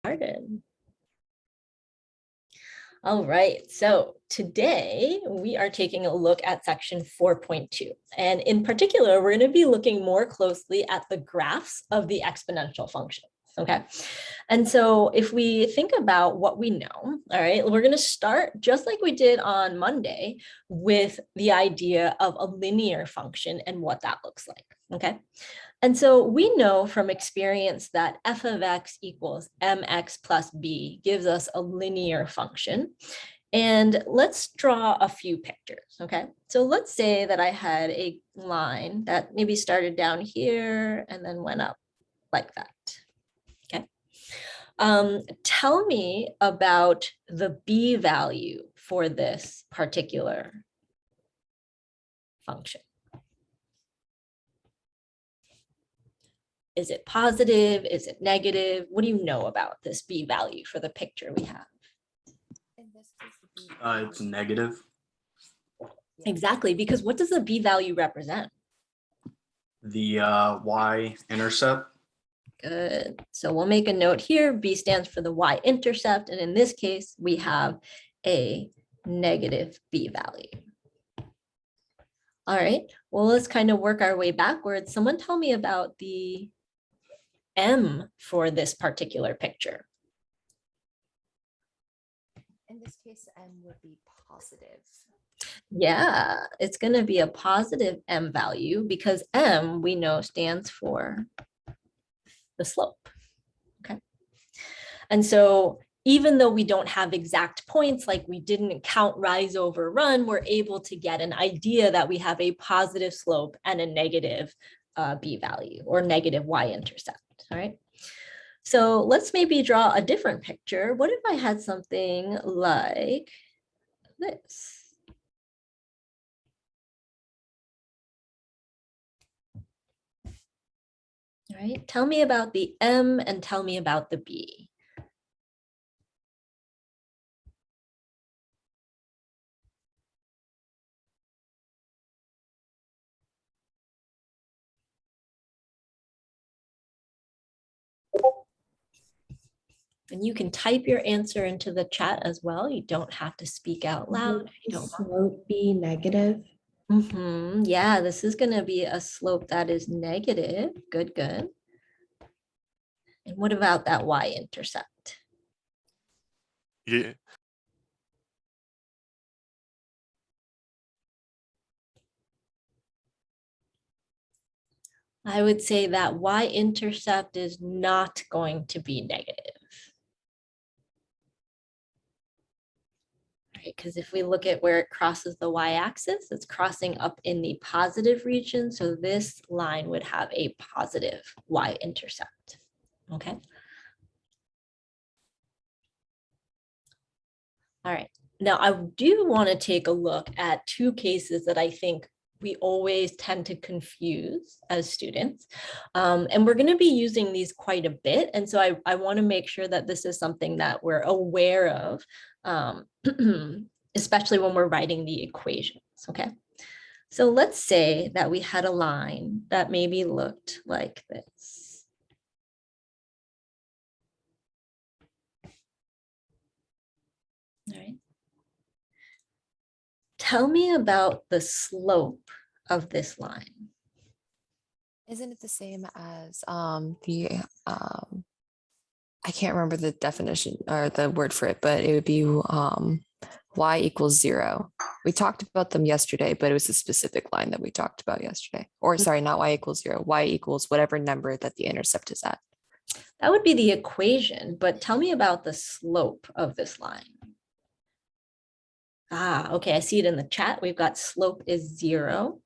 started. All right, so today we are taking a look at section 4.2. And in particular, we're going to be looking more closely at the graphs of the exponential function. Okay, and so if we think about what we know, all right, we're going to start just like we did on Monday with the idea of a linear function and what that looks like. Okay, and so we know from experience that f of x equals mx plus b gives us a linear function. And let's draw a few pictures, okay? So let's say that I had a line that maybe started down here and then went up like that, okay? Tell me about the b value for this particular function. Is it positive? Is it negative? What do you know about this b value for the picture we have? It's negative. Exactly, because what does the b value represent? The y-intercept. Good. So we'll make a note here. B stands for the y-intercept, and in this case, we have a negative b value. All right, well, let's kind of work our way backwards. Someone tell me about the m for this particular picture. In this case, m would be positive. Yeah, it's going to be a positive m value because m, we know, stands for the slope. Okay. And so even though we don't have exact points, like we didn't count rise over run, we're able to get an idea that we have a positive slope and a negative b value or negative y-intercept. All right. So let's maybe draw a different picture. What if I had something like this? All right, tell me about the m and tell me about the b. And you can type your answer into the chat as well. You don't have to speak out loud. Would the slope be negative? Yeah, this is going to be a slope that is negative. Good, good. And what about that y-intercept? Yeah. I would say that y-intercept is not going to be negative. Right, because if we look at where it crosses the y-axis, it's crossing up in the positive region. So this line would have a positive y-intercept. Okay. All right. Now I do want to take a look at two cases that I think we always tend to confuse as students. And we're going to be using these quite a bit. And so I want to make sure that this is something that we're aware of, especially when we're writing the equations, okay? So let's say that we had a line that maybe looked like this. All right. Tell me about the slope of this line. Isn't it the same as I can't remember the definition or the word for it, but it would be y equals 0. We talked about them yesterday, but it was a specific line that we talked about yesterday. Or sorry, not y equals 0, y equals whatever number that the intercept is at. That would be the equation, but tell me about the slope of this line. Ah, okay, I see it in the chat. We've got slope is 0.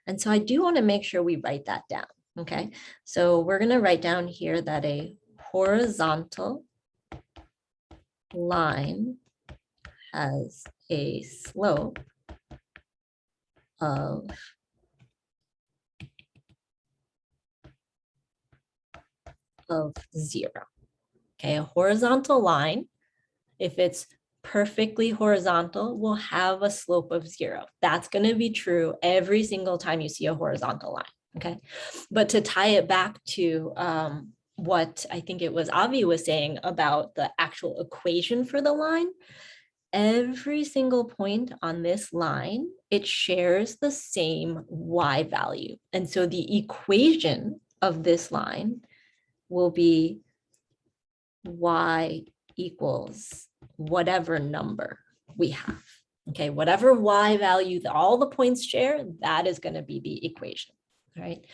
And so I do want to make sure we write that down, okay? So we're going to write down here that a horizontal line has a slope of of 0. Okay, a horizontal line, if it's perfectly horizontal, will have a slope of 0. That's going to be true every single time you see a horizontal line. Okay, but to tie it back to what I think it was Avi was saying about the actual equation for the line, every single point on this line, it shares the same y value. And so the equation of this line will be y equals whatever number we have. Okay, whatever y value that all the points share, that is going to be the equation. Right.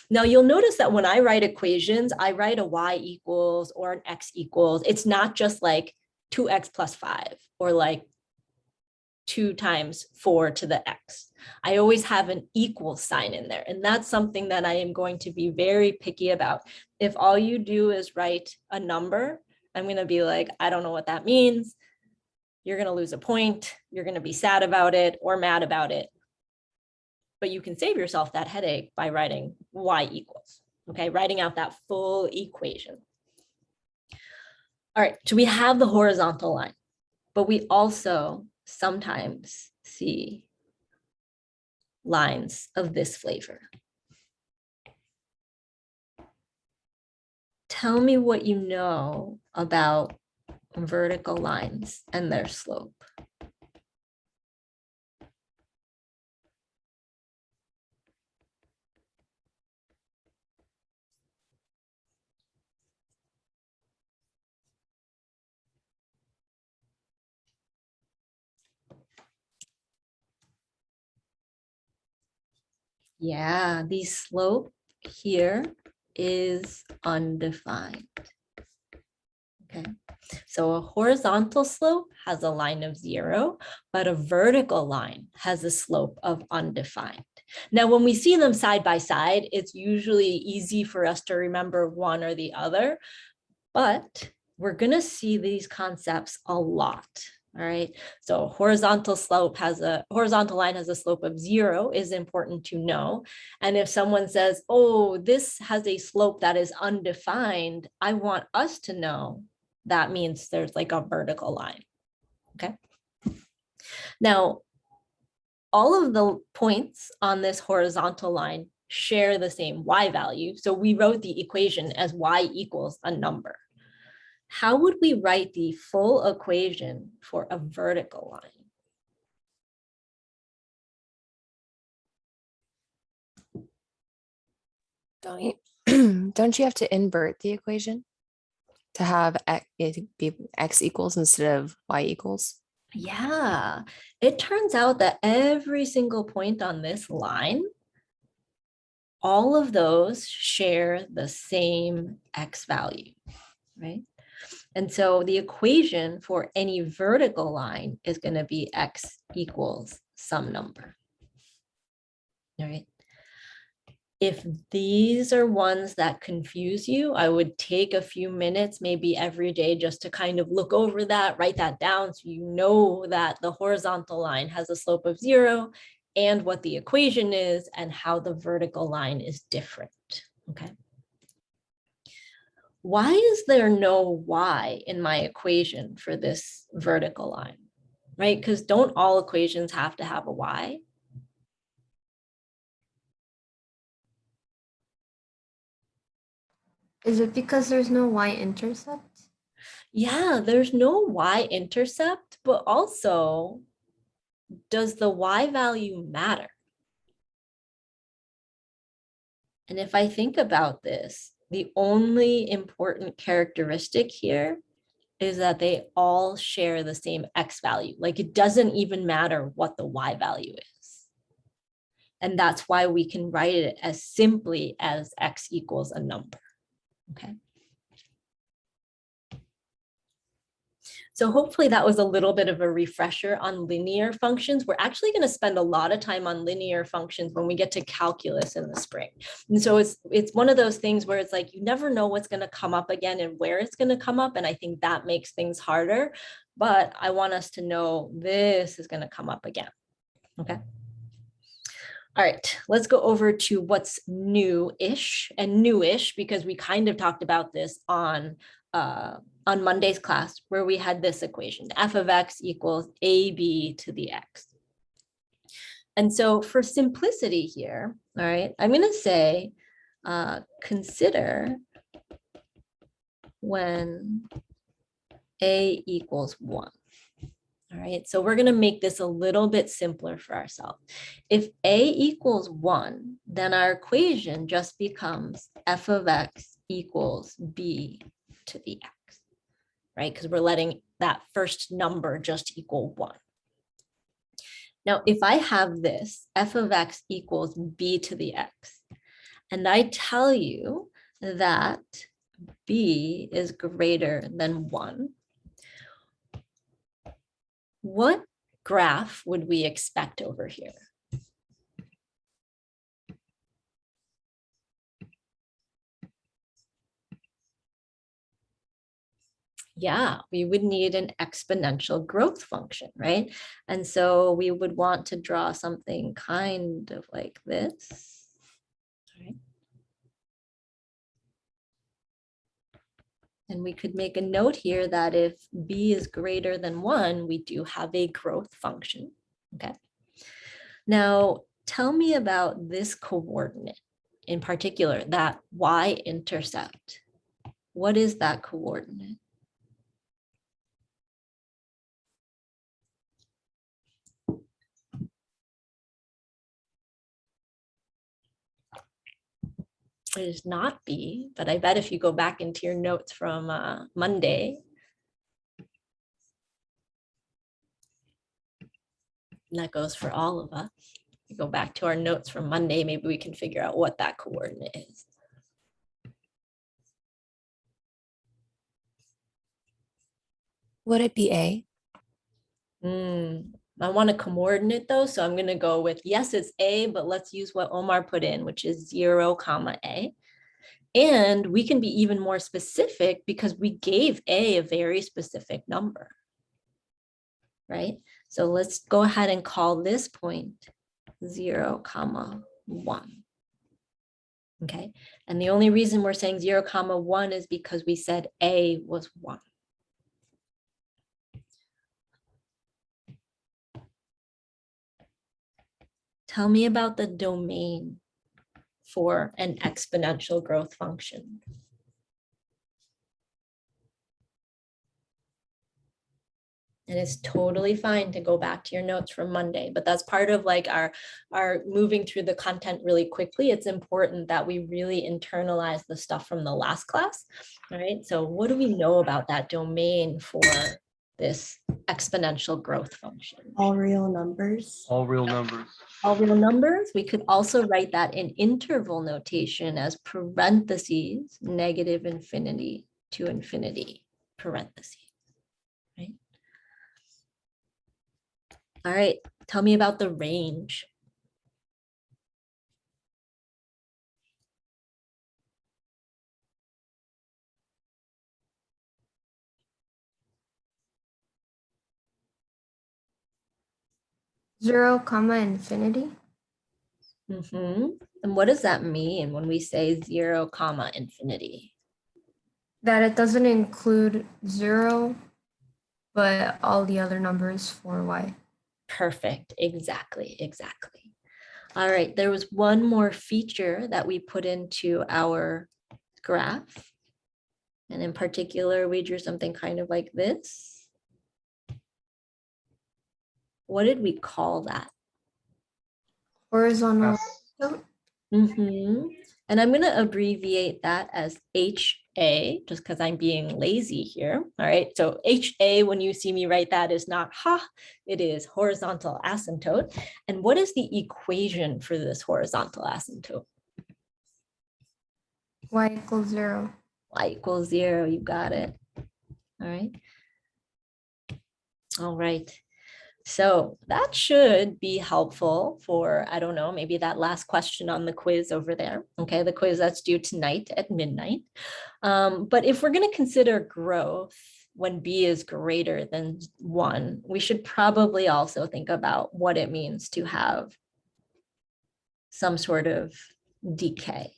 Now you'll notice that when I write equations, I write a y equals or an x equals. It's not just like 2x plus 5 or like 2 times 4 to the x. I always have an equal sign in there. And that's something that I am going to be very picky about. If all you do is write a number, I'm going to be like, I don't know what that means. You're going to lose a point. You're going to be sad about it or mad about it. But you can save yourself that headache by writing y equals, okay? Writing out that full equation. All right, so we have the horizontal line, but we also sometimes see lines of this flavor. Tell me what you know about vertical lines and their slope. Yeah, the slope here is undefined. Okay, so a horizontal slope has a line of 0, but a vertical line has a slope of undefined. Now, when we see them side by side, it's usually easy for us to remember one or the other, but we're going to see these concepts a lot. All right, so horizontal line has a slope of 0 is important to know. And if someone says, oh, this has a slope that is undefined, I want us to know that means there's like a vertical line. Okay. Now, all of the points on this horizontal line share the same y value. So we wrote the equation as y equals a number. How would we write the full equation for a vertical line? Don't you have to invert the equation to have it be x equals instead of y equals? Yeah, it turns out that every single point on this line, all of those share the same x value, right? And so the equation for any vertical line is going to be x equals some number. All right. If these are ones that confuse you, I would take a few minutes, maybe every day, just to kind of look over that, write that down, so you know that the horizontal line has a slope of 0 and what the equation is and how the vertical line is different. Okay. Why is there no y in my equation for this vertical line, right? Because don't all equations have to have a y? Is it because there's no y-intercept? Yeah, there's no y-intercept, but also, does the y value matter? And if I think about this, the only important characteristic here is that they all share the same x value. Like it doesn't even matter what the y value is. And that's why we can write it as simply as x equals a number. Okay. So hopefully that was a little bit of a refresher on linear functions. We're actually going to spend a lot of time on linear functions when we get to calculus in the spring. And so it's one of those things where it's like, you never know what's going to come up again and where it's going to come up. And I think that makes things harder, but I want us to know this is going to come up again. Okay. All right, let's go over to what's new-ish and newish, because we kind of talked about this on Monday's class, where we had this equation, f of x equals ab to the x. And so for simplicity here, all right, I'm going to say, consider when a equals 1. All right, so we're going to make this a little bit simpler for ourselves. If a equals 1, then our equation just becomes f of x equals b to the x, right? Because we're letting that first number just equal 1. Now, if I have this f of x equals b to the x, and I tell you that b is greater than 1, what graph would we expect over here? Yeah, we would need an exponential growth function, right? And so we would want to draw something kind of like this, right? And we could make a note here that if b is greater than 1, we do have a growth function, okay? Now, tell me about this coordinate in particular, that y-intercept. What is that coordinate? It is not B, but I bet if you go back into your notes from Monday, and that goes for all of us. We go back to our notes from Monday, maybe we can figure out what that coordinate is. Would it be A? I want a coordinate though, so I'm going to go with, yes, it's A, but let's use what Omar put in, which is 0, A. And we can be even more specific because we gave A a very specific number, right? So let's go ahead and call this point 0, 1. Okay, and the only reason we're saying 0, 1 is because we said A was 1. Tell me about the domain for an exponential growth function. And it's totally fine to go back to your notes from Monday, but that's part of like our moving through the content really quickly. It's important that we really internalize the stuff from the last class, all right? So what do we know about that domain for this exponential growth function? All real numbers. All real numbers. All real numbers. We could also write that in interval notation as parentheses, negative infinity to infinity, parentheses, right? All right, tell me about the range. Zero, comma, infinity. And what does that mean when we say 0, infinity? That it doesn't include 0, but all the other numbers for y. Perfect, exactly. All right, there was one more feature that we put into our graph. And in particular, we drew something kind of like this. What did we call that? Horizontal. And I'm going to abbreviate that as HA, just because I'm being lazy here. All right, so HA, when you see me write that, is not ha, it is horizontal asymptote. And what is the equation for this horizontal asymptote? Y equals 0. Y equals 0, you got it. All right. All right. So that should be helpful for, I don't know, maybe that last question on the quiz over there. Okay, the quiz that's due tonight at midnight. But if we're going to consider growth when b is greater than 1, we should probably also think about what it means to have some sort of decay.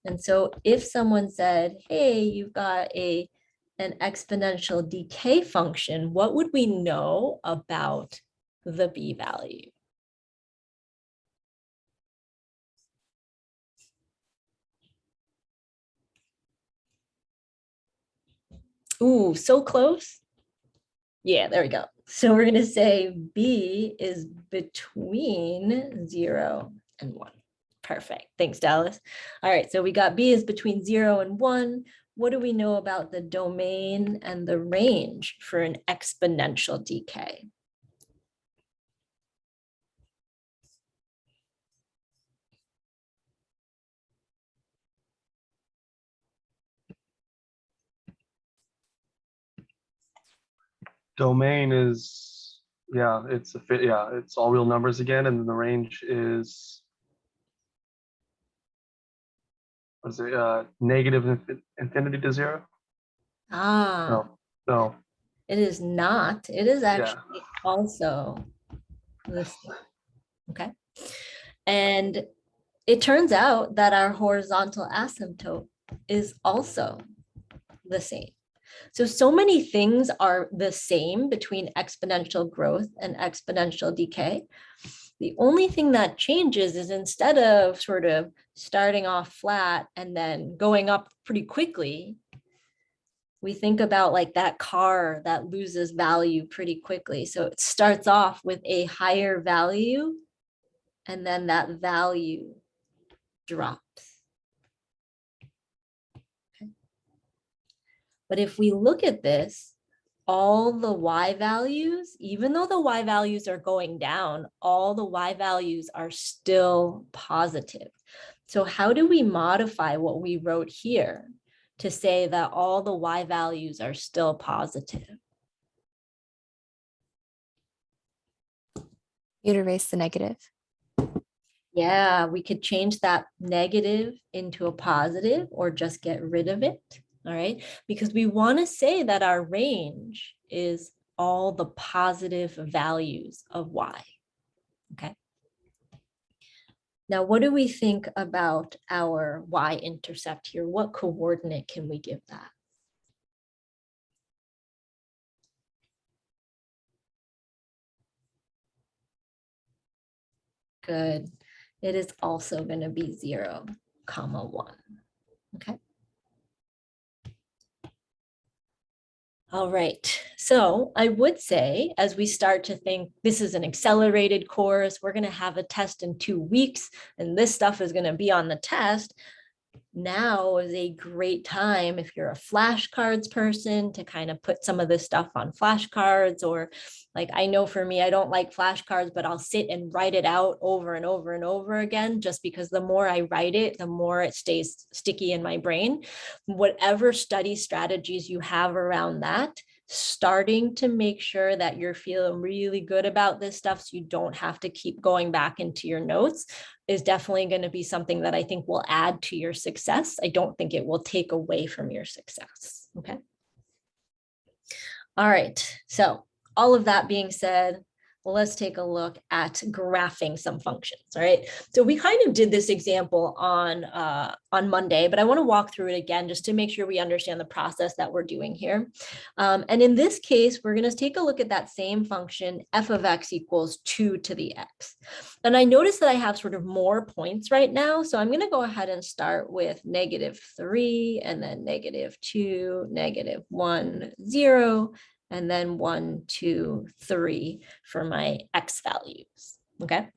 And so if someone said, hey, you've got an exponential decay function, what would we know about the b value? Ooh, so close. Yeah, there we go. So we're going to say B is between 0 and 1. Perfect. Thanks, Dallas. All right, so we got B is between 0 and 1. What do we know about the domain and the range for an exponential decay? Domain is, yeah, it's it's all real numbers again, and then the range is, what is it, negative infinity to 0? Ah, No, it is not. It is yeah, actually also the same. Okay. And it turns out that our horizontal asymptote is also the same. So many things are the same between exponential growth and exponential decay. The only thing that changes is instead of sort of starting off flat and then going up pretty quickly, we think about like that car that loses value pretty quickly. So it starts off with a higher value and then that value drops. Okay. But if we look at this, all the Y values, even though the Y values are going down, all the Y values are still positive. So how do we modify what we wrote here to say that all the Y values are still positive? You'd erase the negative. Yeah, we could change that negative into a positive or just get rid of it. All right, because we want to say that our range is all the positive values of Y. Okay. Now, what do we think about our Y-intercept here? What coordinate can we give that? Good. It is also going to be 0, 1. Okay. All right, so I would say as we start to think this is an accelerated course, we're going to have a test in 2 weeks, and this stuff is going to be on the test. Now is a great time if you're a flashcards person to kind of put some of this stuff on flashcards, or like I know for me, I don't like flashcards, but I'll sit and write it out over and over and over again, just because the more I write it, the more it stays sticky in my brain. Whatever study strategies you have around that, starting to make sure that you're feeling really good about this stuff so you don't have to keep going back into your notes is definitely going to be something that I think will add to your success. I don't think it will take away from your success. Okay. All right. So all of that being said, well, let's take a look at graphing some functions. All right. So we kind of did this example on Monday, but I want to walk through it again just to make sure we understand the process that we're doing here. And in this case, we're going to take a look at that same function, f of x equals 2 to the x. And I notice that I have sort of more points right now. So I'm going to go ahead and start with -3 and then -2, -1, 0. And then 1, 2, 3 for my x values, okay?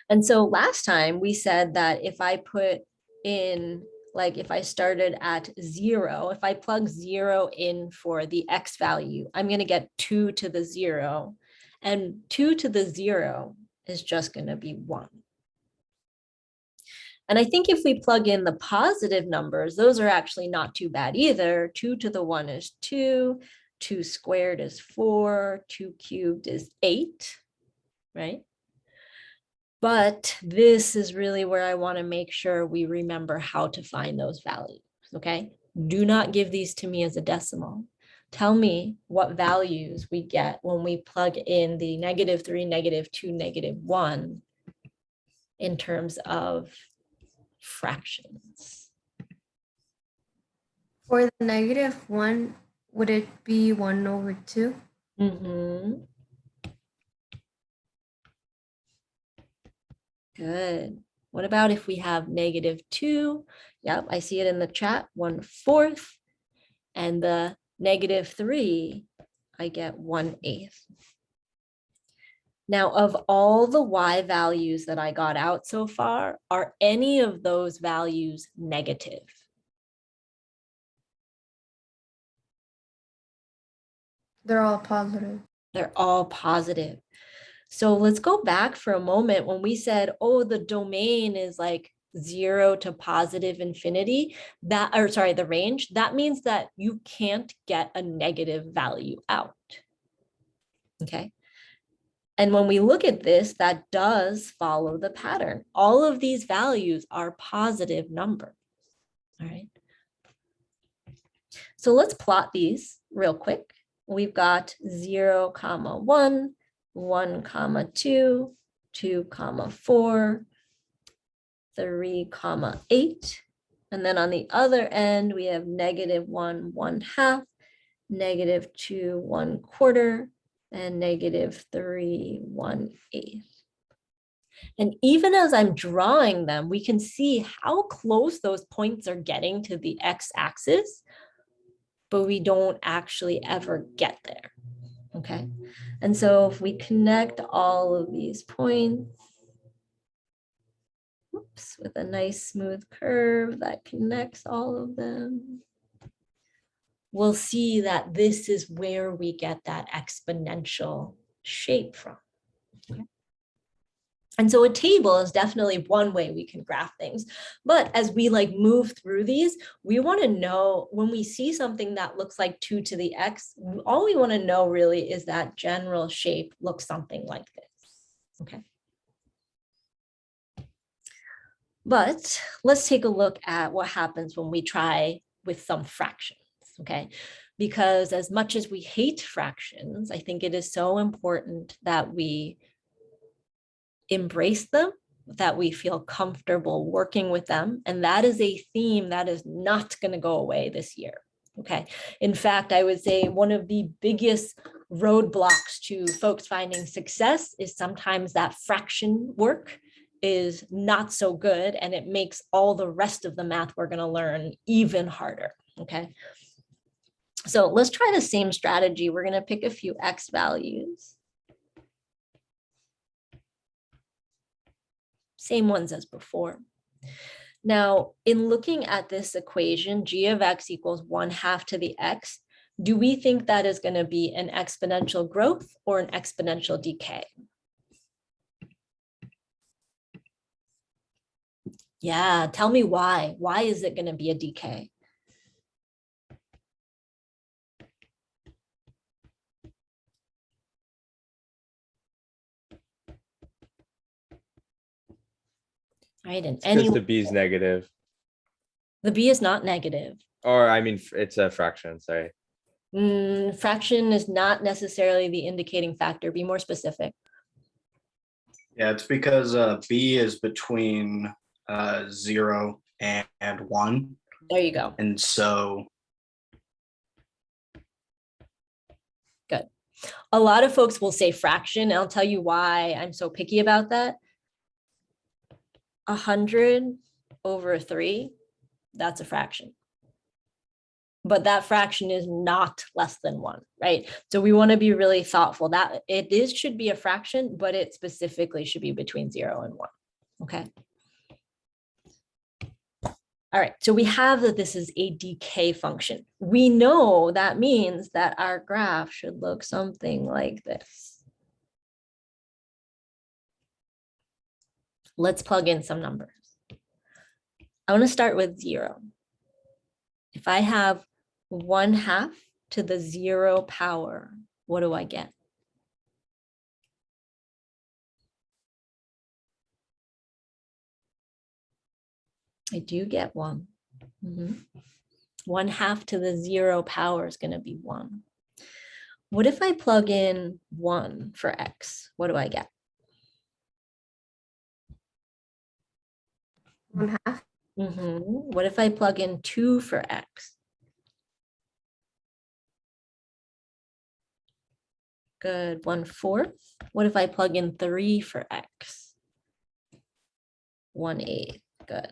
And so last time we said that if I put in, like if I started at 0, if I plug 0 in for the x value, I'm gonna get 2 to the 0, and 2 to the 0 is just gonna be 1. And I think if we plug in the positive numbers, those are actually not too bad either. 2 to the 1 is 2. 2 squared is 4, 2 cubed is 8, right? But this is really where I want to make sure we remember how to find those values, okay? Do not give these to me as a decimal. Tell me what values we get when we plug in the -3, -2, -1 in terms of fractions. For the -1, would it be 1/2? Mm-hmm. Good. What about if we have -2? Yep, I see it in the chat, 1/4. and the -3, I get 1/8. Now, of all the y values that I got out so far, are any of those values negative? They're all positive. They're all positive. So let's go back for a moment when we said, oh, the domain is like 0 to positive infinity, the range, that means that you can't get a negative value out. Okay. And when we look at this, that does follow the pattern. All of these values are positive numbers. All right. So let's plot these real quick. We've got 0, 1, 1, 2, 2, 4, 3, 8. And then on the other end, we have -1, 1/2, -2, 1/4, and -3, 1/8. And even as I'm drawing them, we can see how close those points are getting to the x-axis, but we don't actually ever get there. Okay. And so if we connect all of these points, oops, with a nice smooth curve that connects all of them, we'll see that this is where we get that exponential shape from. Okay. And so a table is definitely one way we can graph things. But as we like move through these, we want to know when we see something that looks like 2 to the x, all we want to know really is that general shape looks something like this. Okay. But let's take a look at what happens when we try with some fractions. Okay. Because as much as we hate fractions, I think it is so important that we embrace them, that we feel comfortable working with them. And that is a theme that is not going to go away this year. Okay. In fact, I would say one of the biggest roadblocks to folks finding success is sometimes that fraction work is not so good, and it makes all the rest of the math we're going to learn even harder. Okay. So let's try the same strategy. We're going to pick a few x values. Same ones as before. Now, in looking at this equation, g of x equals 1/2 to the x, do we think that is going to be an exponential growth or an exponential decay? Yeah, tell me why. Why is it going to be a decay? Right, and Because the b is negative. the b is not negative. Or I mean, it's a fraction, sorry. Fraction is not necessarily the indicating factor. Be more specific. Yeah, it's because b is between 0 and 1. There you go. And so Good. A lot of folks will say fraction, and I'll tell you why I'm so picky about that. 100 over 3, that's a fraction. But that fraction is not less than 1, right? So we want to be really thoughtful that should be a fraction, but it specifically should be between 0 and 1. Okay. All right, so we have that this is a decay function. We know that means that our graph should look something like this. Let's plug in some numbers. I want to start with 0. If I have 1/2 to the 0 power, what do I get? I do get 1. 1/2 to the 0 power is going to be 1. What if I plug in 1 for x? What do I get? 1/2. What if I plug in 2 for x? Good, 1/4. What if I plug in 3 for x? 1/8, good.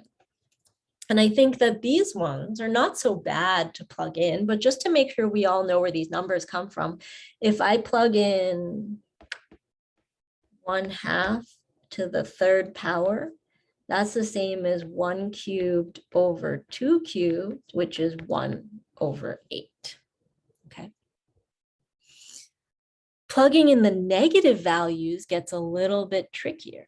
And I think that these ones are not so bad to plug in, but just to make sure we all know where these numbers come from, if I plug in 1/2 to the third power, that's the same as 1 cubed over 2 cubed, which is 1/8. Okay. Plugging in the negative values gets a little bit trickier.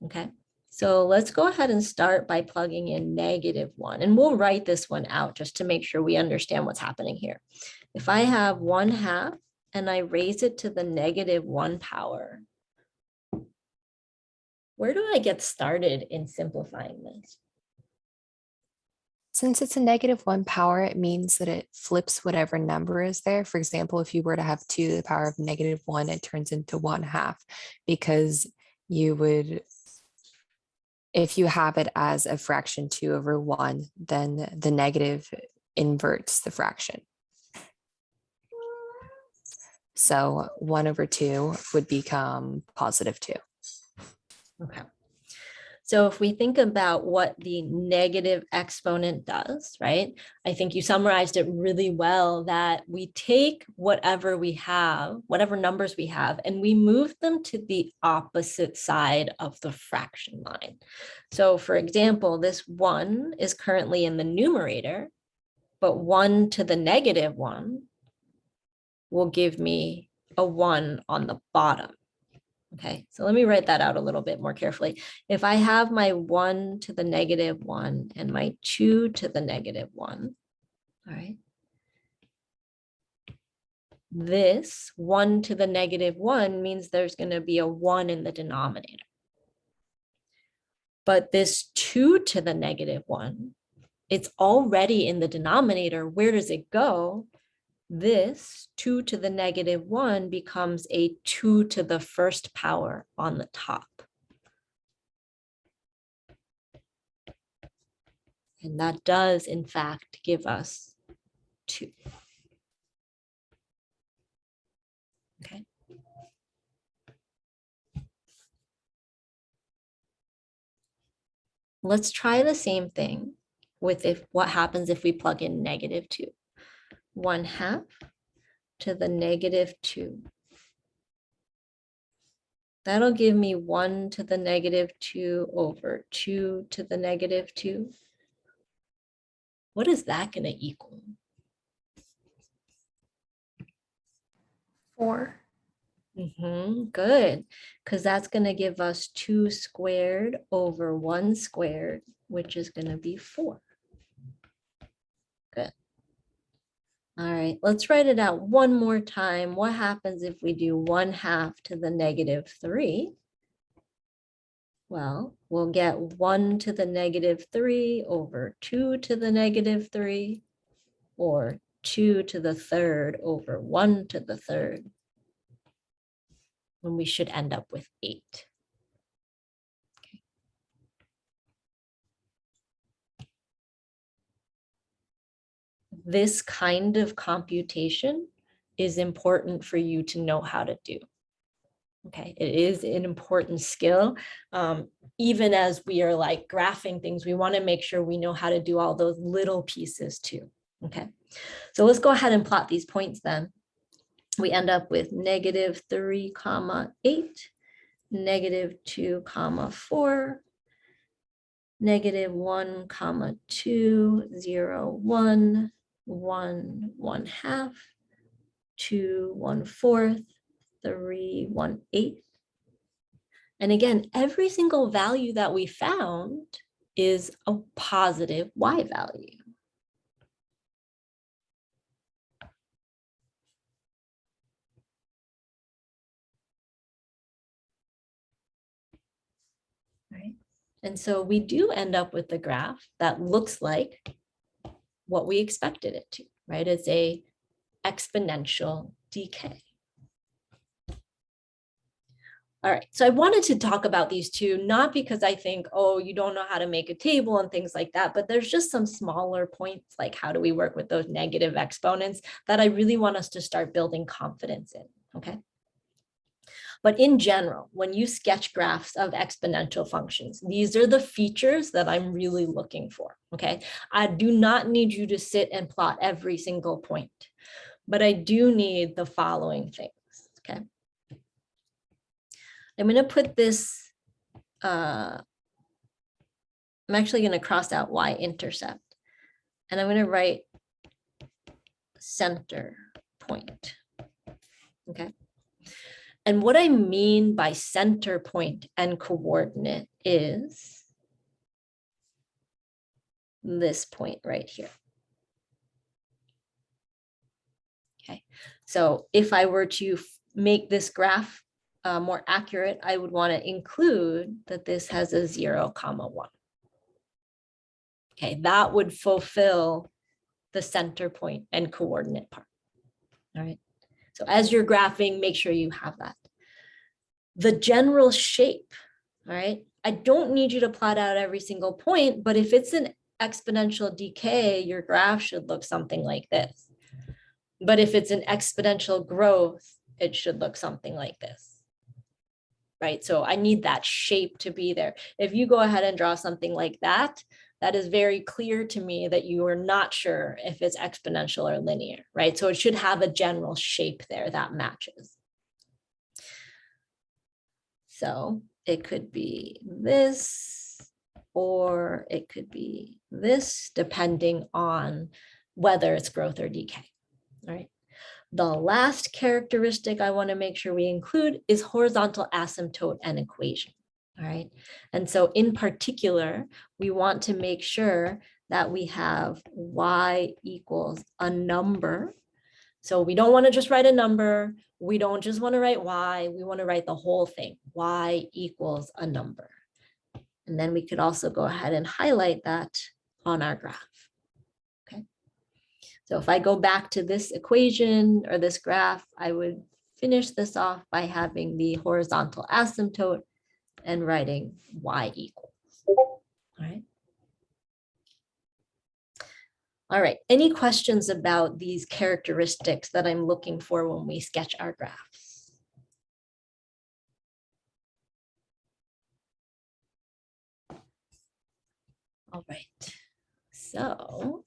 Okay. So let's go ahead and start by plugging in -1, and we'll write this one out just to make sure we understand what's happening here. If I have 1/2 and I raise it to the -1 power, where do I get started in simplifying this? Since it's a -1 power, it means that it flips whatever number is there. For example, if you were to have 2 to the power of -1, it turns into 1/2, because you would, if you have it as a fraction 2/1, then the negative inverts the fraction. So 1/2 would become +2. Okay. So if we think about what the negative exponent does, right? I think you summarized it really well, that we take whatever we have, whatever numbers we have, and we move them to the opposite side of the fraction line. So for example, this 1 is currently in the numerator, but 1 to the -1 will give me a 1 on the bottom. Okay, so let me write that out a little bit more carefully. If I have my 1 to the -1 and my 2 to the -1, all right, this 1 to the -1 means there's going to be a 1 in the denominator. But this 2 to the -1, it's already in the denominator. Where does it go? This 2 to the -1 becomes a 2 to the first power on the top. And that does, in fact, give us 2. Okay. Let's try the same thing with what happens if we plug in -2. 1/2 to the -2. That'll give me 1 to the -2 over 2 to the -2. What is that going to equal? 4. Good, because that's going to give us 2 squared over 1 squared, which is going to be 4. Good. All right, let's write it out one more time. What happens if we do 1/2 to the -3? Well, we'll get 1 to the -3 over 2 to the -3, or 2 to the third over 1 to the third. And we should end up with 8. Okay. This kind of computation is important for you to know how to do. Okay, it is an important skill. Even as we are like graphing things, we want to make sure we know how to do all those little pieces too. Okay, so let's go ahead and plot these points then. We end up with -3, 8, -2, 4, -1, 2, 0, 1, 1, 1/2, 2, 1/4, 3, 1/8. And again, every single value that we found is a positive y value. Right? And so we do end up with a graph that looks like what we expected it to, right? It's a exponential decay. All right, so I wanted to talk about these two, not because I think, oh, you don't know how to make a table and things like that, but there's just some smaller points, like how do we work with those negative exponents, that I really want us to start building confidence in, okay? But in general, when you sketch graphs of exponential functions, these are the features that I'm really looking for, okay? I do not need you to sit and plot every single point, but I do need the following things, okay? I'm going to put this, I'm actually going to cross out y-intercept, and I'm going to write center point, okay? And what I mean by center point and coordinate is this point right here. Okay, so if I were to make this graph more accurate, I would want to include that this has a 0, 1. Okay, that would fulfill the center point and coordinate part. All right, so as you're graphing, make sure you have that. The general shape, all right, I don't need you to plot out every single point, but if it's an exponential decay, your graph should look something like this. But if it's an exponential growth, it should look something like this, right? So I need that shape to be there. If you go ahead and draw something like that, that is very clear to me that you are not sure if it's exponential or linear, right? So it should have a general shape there that matches. So it could be this, or it could be this, depending on whether it's growth or decay. All right. The last characteristic I want to make sure we include is horizontal asymptote and equation. All right. And so in particular, we want to make sure that we have y equals a number. So we don't want to just write a number. We don't just want to write y. We want to write the whole thing. Y equals a number. And then we could also go ahead and highlight that on our graph. So if I go back to this equation or this graph, I would finish this off by having the horizontal asymptote and writing y equals. All right. All right. Any questions about these characteristics that I'm looking for when we sketch our graphs? All right. So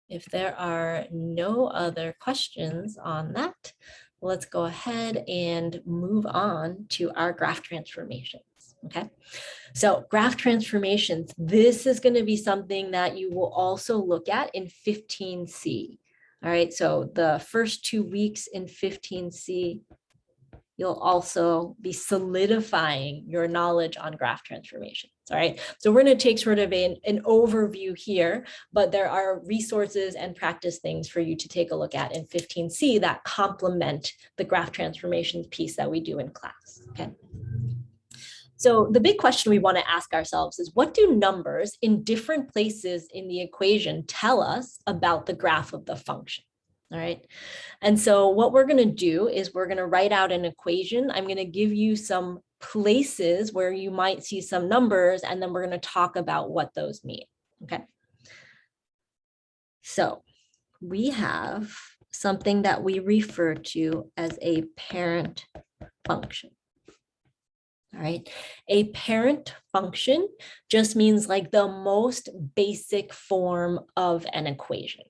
if there are no other questions on that, let's go ahead and move on to our graph transformations, okay? So graph transformations, this is going to be something that you will also look at in 15C, all right? So the first 2 weeks in 15C, you'll also be solidifying your knowledge on graph transformations, all right? So we're going to take sort of an overview here, but there are resources and practice things for you to take a look at in 15C that complement the graph transformations piece that we do in class, okay? So the big question we want to ask ourselves is, what do numbers in different places in the equation tell us about the graph of the function? All right. And so what we're going to do is we're going to write out an equation. I'm going to give you some places where you might see some numbers, and then we're going to talk about what those mean. Okay. So we have something that we refer to as a parent function. All right. A parent function just means like the most basic form of an equation.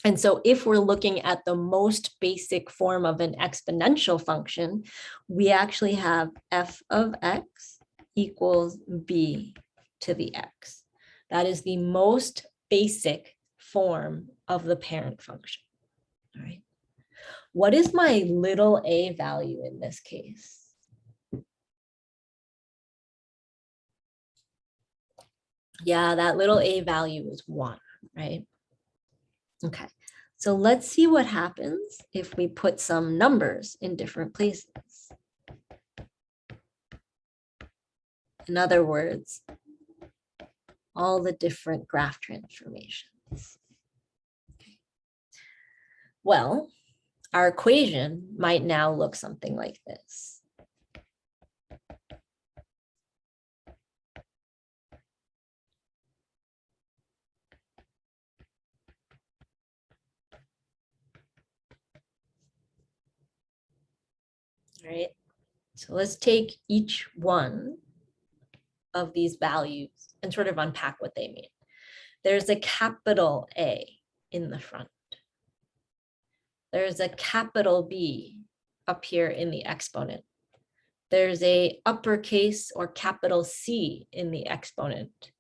And so if we're looking at the most basic form of an exponential function, we actually have f of x equals b to the x. That is the most basic form of the parent function. All right. What is my little a value in this case? Yeah, that little a value is 1, right? Okay, so let's see what happens if we put some numbers in different places. In other words, all the different graph transformations. Okay. Well, our equation might now look something like this. All right, so let's take each one of these values and sort of unpack what they mean. There's a capital A in the front. There's a capital B up here in the exponent. There's a uppercase or capital C in the exponent.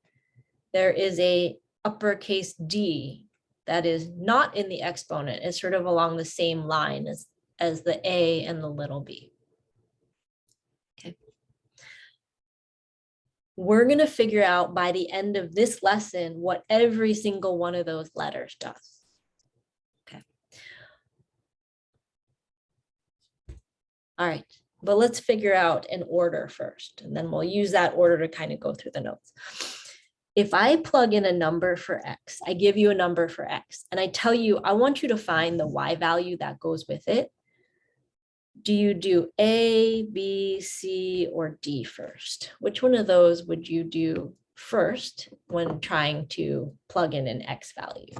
There is a uppercase D that is not in the exponent. It's sort of along the same line as the A and the little b. Okay. We're going to figure out by the end of this lesson what every single one of those letters does. Okay. All right, but let's figure out an order first, and then we'll use that order to kind of go through the notes. If I plug in a number for X, I give you a number for X, and I tell you, I want you to find the Y value that goes with it. Do you do A, B, C, or D first? Which one of those would you do first when trying to plug in an X value?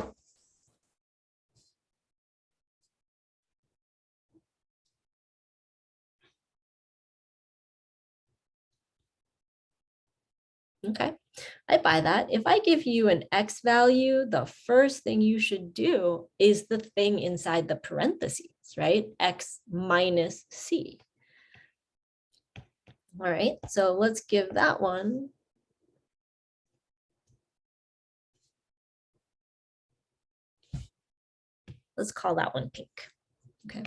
Okay, I buy that. If I give you an X value, the first thing you should do is the thing inside the parentheses, right? X minus C. All right, so let's give that one. Let's call that one pink. Okay.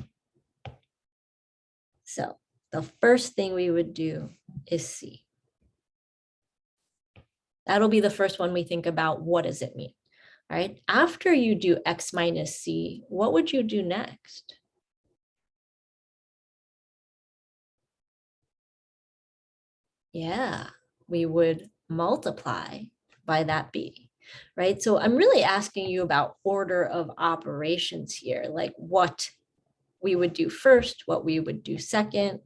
So the first thing we would do is C. That'll be the first one we think about. What does it mean? All right. After you do X minus C, what would you do next? Yeah, we would multiply by that B, right? So I'm really asking you about order of operations here, like what we would do first, what we would do second.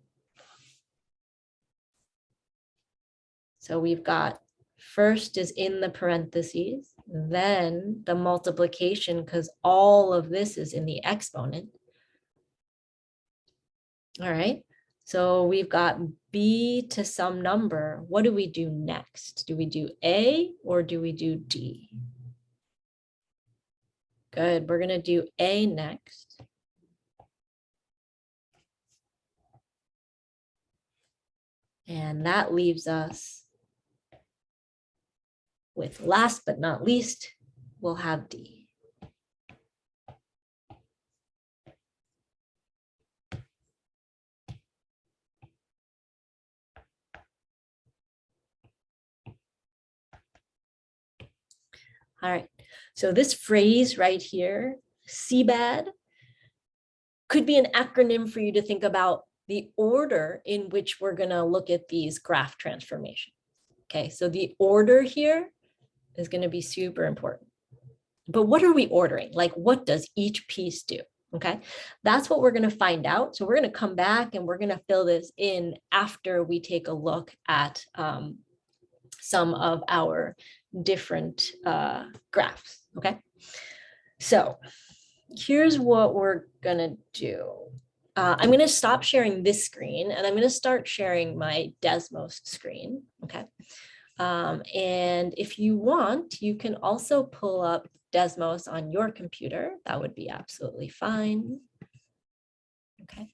So we've got first is in the parentheses, then the multiplication, because all of this is in the exponent. All right, so we've got B to some number. What do we do next? Do we do A or do we do D? Good, we're gonna do A next. And that leaves us with, last but not least, we'll have D. All right, so this phrase right here, CBAD, could be an acronym for you to think about the order in which we're gonna look at these graph transformations. Okay, so the order here is gonna be super important. But what are we ordering? Like, what does each piece do? Okay, that's what we're gonna find out. So we're gonna come back and we're gonna fill this in after we take a look at some of our different graphs, okay? So here's what we're gonna do. I'm gonna stop sharing this screen and I'm gonna start sharing my Desmos screen, okay? And if you want, you can also pull up Desmos on your computer. That would be absolutely fine, okay?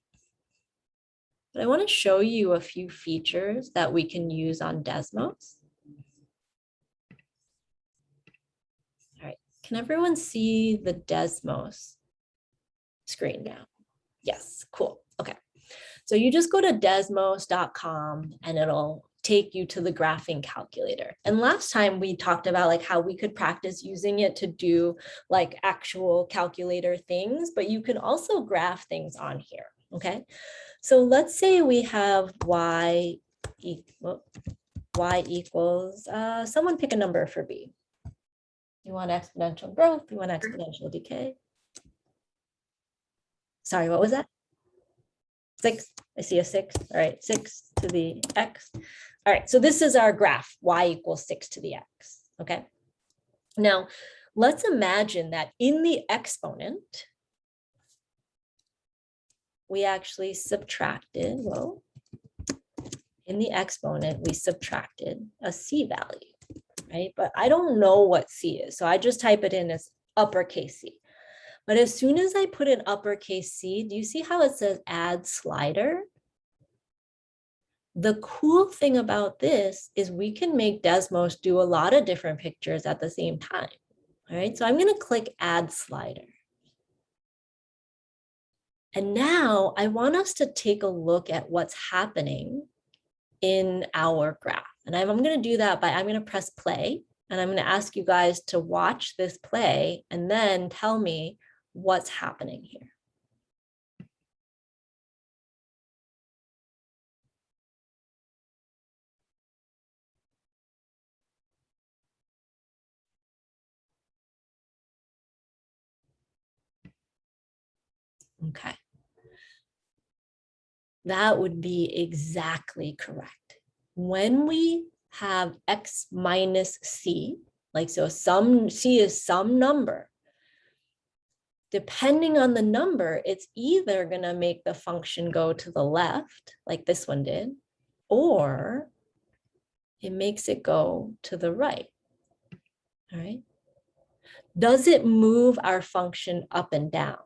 But I wanna show you a few features that we can use on Desmos. All right, can everyone see the Desmos screen now? Yes, cool, okay. So you just go to desmos.com and it'll take you to the graphing calculator. And last time we talked about like how we could practice using it to do like actual calculator things, but you can also graph things on here, okay? So let's say we have y equals, someone pick a number for B. You want exponential growth, you want exponential decay. Sorry, what was that? 6, I see a 6, all right, 6 to the x. All right, so this is our graph, y equals 6 to the x, okay? Now, let's imagine that in the exponent, we actually subtracted, well, in the exponent, we subtracted a C value, right? But I don't know what C is, so I just type it in as uppercase C. But as soon as I put in uppercase C, do you see how it says add slider? The cool thing about this is we can make Desmos do a lot of different pictures at the same time. All right, so I'm going to click add slider. And now I want us to take a look at what's happening in our graph. And I'm going to do that by, I'm going to press play, and I'm going to ask you guys to watch this play and then tell me what's happening here. Okay. That would be exactly correct. When we have x minus c, like so some c is some number, depending on the number, it's either going to make the function go to the left, like this one did, or it makes it go to the right. All right. Does it move our function up and down?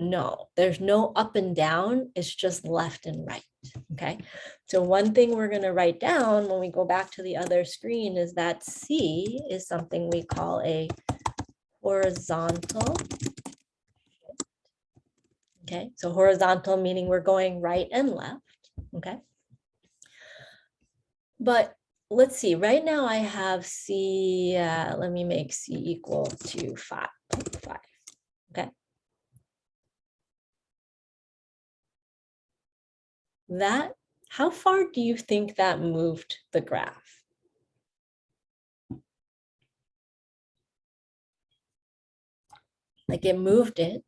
No, there's no up and down. It's just left and right. Okay. So one thing we're going to write down when we go back to the other screen is that C is something we call a horizontal. Okay. So horizontal meaning we're going right and left. Okay. But let's see, right now I have C, let me make C equal to 5.5. Okay. That, how far do you think that moved the graph? Like it moved it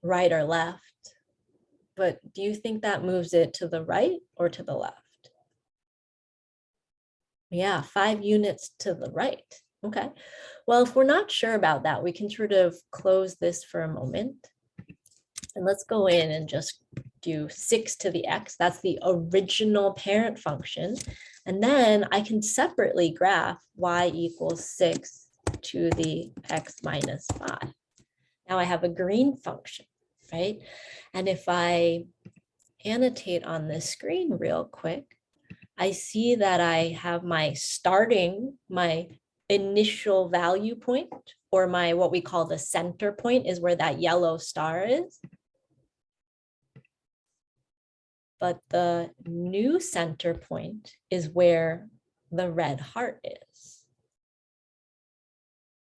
right or left, but do you think that moves it to the right or to the left? Yeah, 5 units to the right. Okay. Well, if we're not sure about that, we can sort of close this for a moment. And let's go in and just do 6 to the x. That's the original parent function. And then I can separately graph y equals 6 to the x minus 5. Now I have a green function, right? And if I annotate on this screen real quick, I see that I have my initial value point, or my what we call the center point is where that yellow star is. But the new center point is where the red heart is.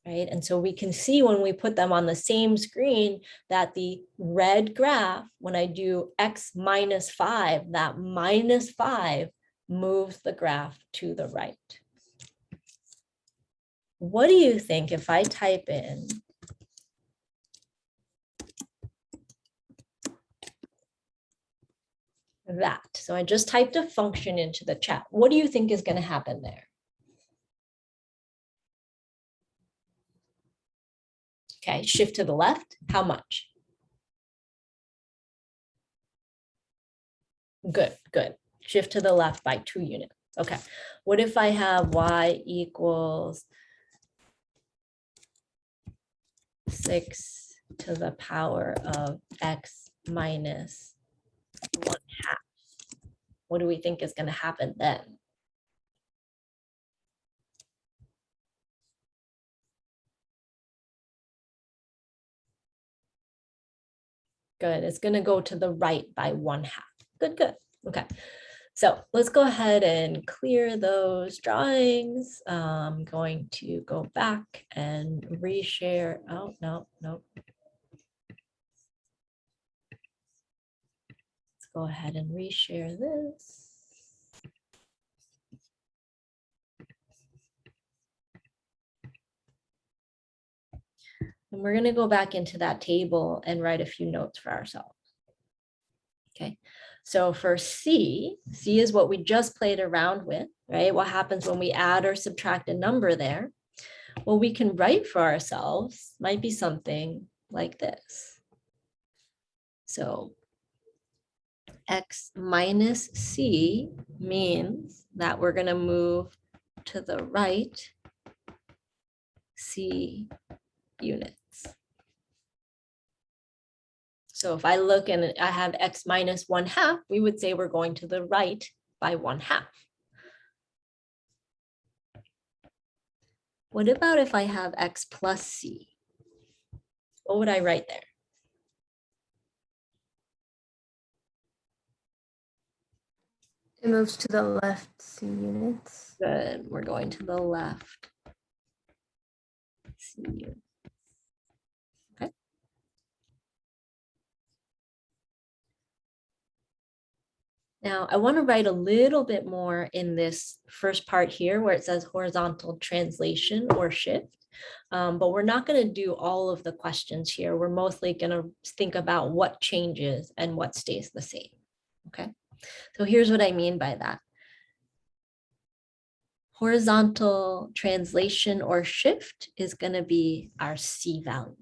Right? And so we can see when we put them on the same screen that the red graph, when I do x minus 5, that minus 5 moves the graph to the right. What do you think if I type in that? So I just typed a function into the chat. What do you think is going to happen there? Okay, shift to the left. How much? Good, good. Shift to the left by 2 units. Okay. What if I have y equals 6 to the power of x minus 1/2? What do we think is going to happen then? Good. It's going to go to the right by 1/2. Good, good. Okay. So let's go ahead and clear those drawings. I'm going to go back and reshare. Oh, no, no. Let's go ahead and reshare this. And we're going to go back into that table and write a few notes for ourselves. Okay. So for C is what we just played around with, right? What happens when we add or subtract a number there? What we can write for ourselves might be something like this. So x minus c means that we're going to move to the right c units. So if I look and I have x minus 1/2, we would say we're going to the right by 1/2. What about if I have x plus c? What would I write there? It moves to the left C units. Good, we're going to the left. C units. Okay. Now I want to write a little bit more in this first part here where it says horizontal translation or shift. But we're not going to do all of the questions here. We're mostly going to think about what changes and what stays the same. Okay, so here's what I mean by that. Horizontal translation or shift is going to be our C value.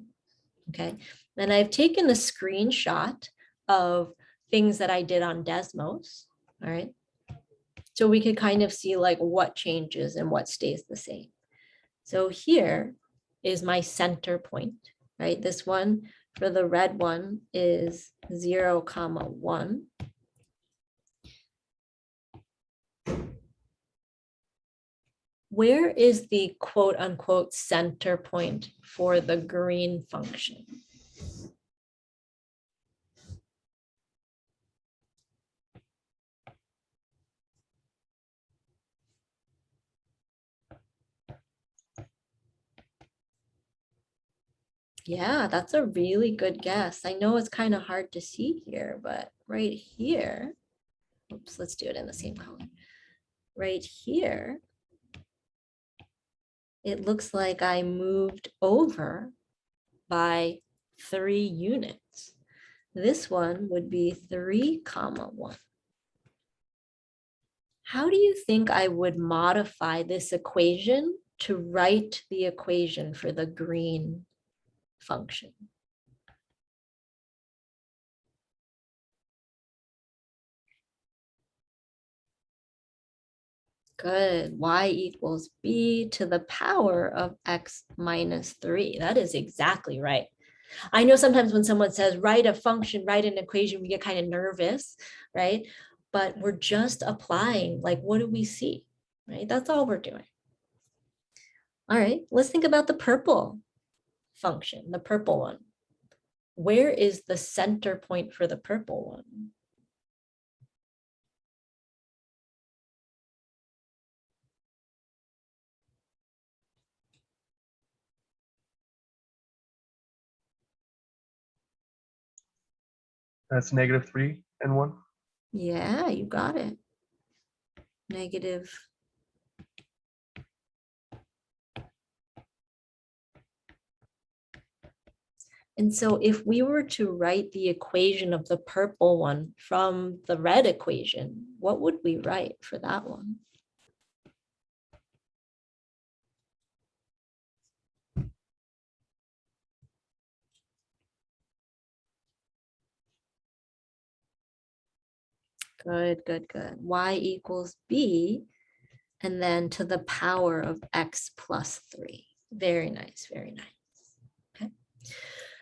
Okay, and I've taken a screenshot of things that I did on Desmos. All right, so we could kind of see like what changes and what stays the same. So here is my center point, right? This one for the red one is 0, 1. Where is the quote unquote center point for the green function? Yeah, that's a really good guess. I know it's kind of hard to see here, but right here, oops, let's do it in the same color. Right here, it looks like I moved over by 3 units. This one would be 3, 1. How do you think I would modify this equation to write the equation for the green function? Good. Y equals b to the power of x minus 3. That is exactly right. I know sometimes when someone says write a function, write an equation, we get kind of nervous, right? But we're just applying, like, what do we see, right? That's all we're doing. All right, let's think about the purple function, the purple one. Where is the center point for the purple one? That's -3 and 1. Yeah, you got it. Negative. And so if we were to write the equation of the purple one from the red equation, what would we write for that one? Good, good, good. Y equals b, and then to the power of x plus 3. Very nice, very nice. Okay.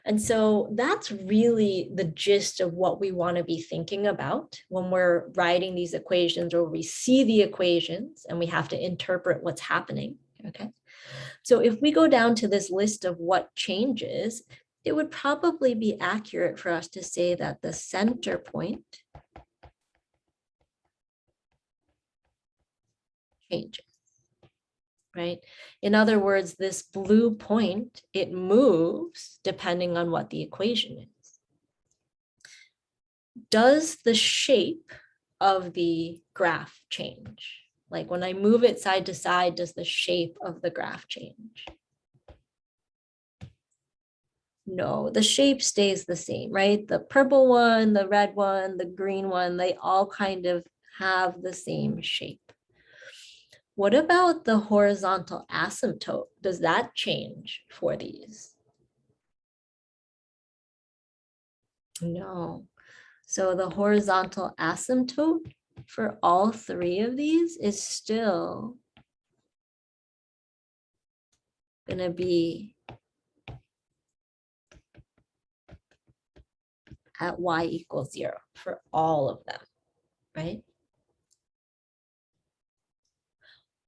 And so that's really the gist of what we want to be thinking about when we're writing these equations, or we see the equations and we have to interpret what's happening. Okay. So if we go down to this list of what changes, it would probably be accurate for us to say that the center point changes, right? In other words, this blue point, it moves depending on what the equation is. Does the shape of the graph change? Like when I move it side to side, does the shape of the graph change? No, the shape stays the same, right? The purple one, the red one, the green one, they all kind of have the same shape. What about the horizontal asymptote? Does that change for these? No. So the horizontal asymptote for all three of these is still going to be at y equals 0 for all of them, right?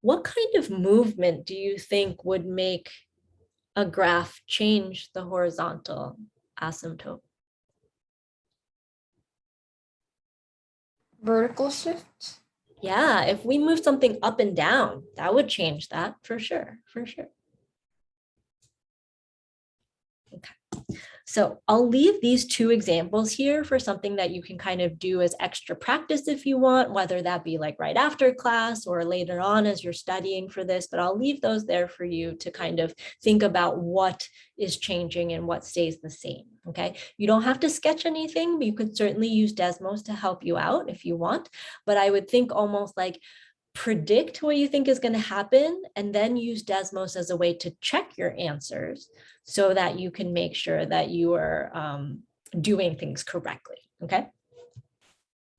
What kind of movement do you think would make a graph change the horizontal asymptote? Vertical shift. Yeah, if we move something up and down, that would change that for sure, for sure. Okay. So I'll leave these two examples here for something that you can kind of do as extra practice if you want, whether that be like right after class or later on as you're studying for this, but I'll leave those there for you to kind of think about what is changing and what stays the same, okay? You don't have to sketch anything, but you could certainly use Desmos to help you out if you want, but I would think almost like predict what you think is going to happen and then use Desmos as a way to check your answers so that you can make sure that you are doing things correctly, okay?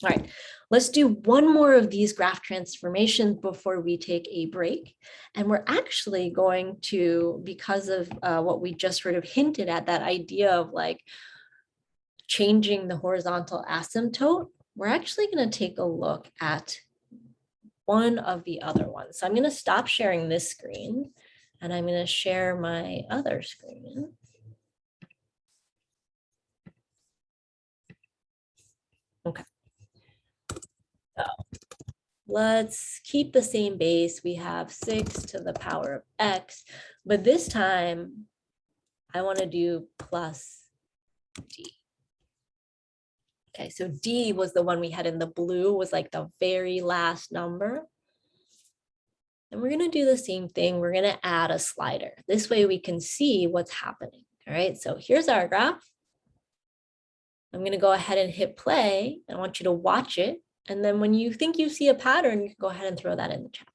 All right, let's do one more of these graph transformations before we take a break. And we're actually going to, because of what we just sort of hinted at, that idea of like changing the horizontal asymptote, we're actually going to take a look at one of the other ones. So I'm going to stop sharing this screen and I'm going to share my other screen. Okay. So let's keep the same base. We have 6 to the power of x, but this time I want to do plus d. Okay, so d was the one we had in the blue, was like the very last number. And we're going to do the same thing. We're going to add a slider. This way we can see what's happening. All right, so here's our graph. I'm going to go ahead and hit play. I want you to watch it. And then when you think you see a pattern, you can go ahead and throw that in the chat.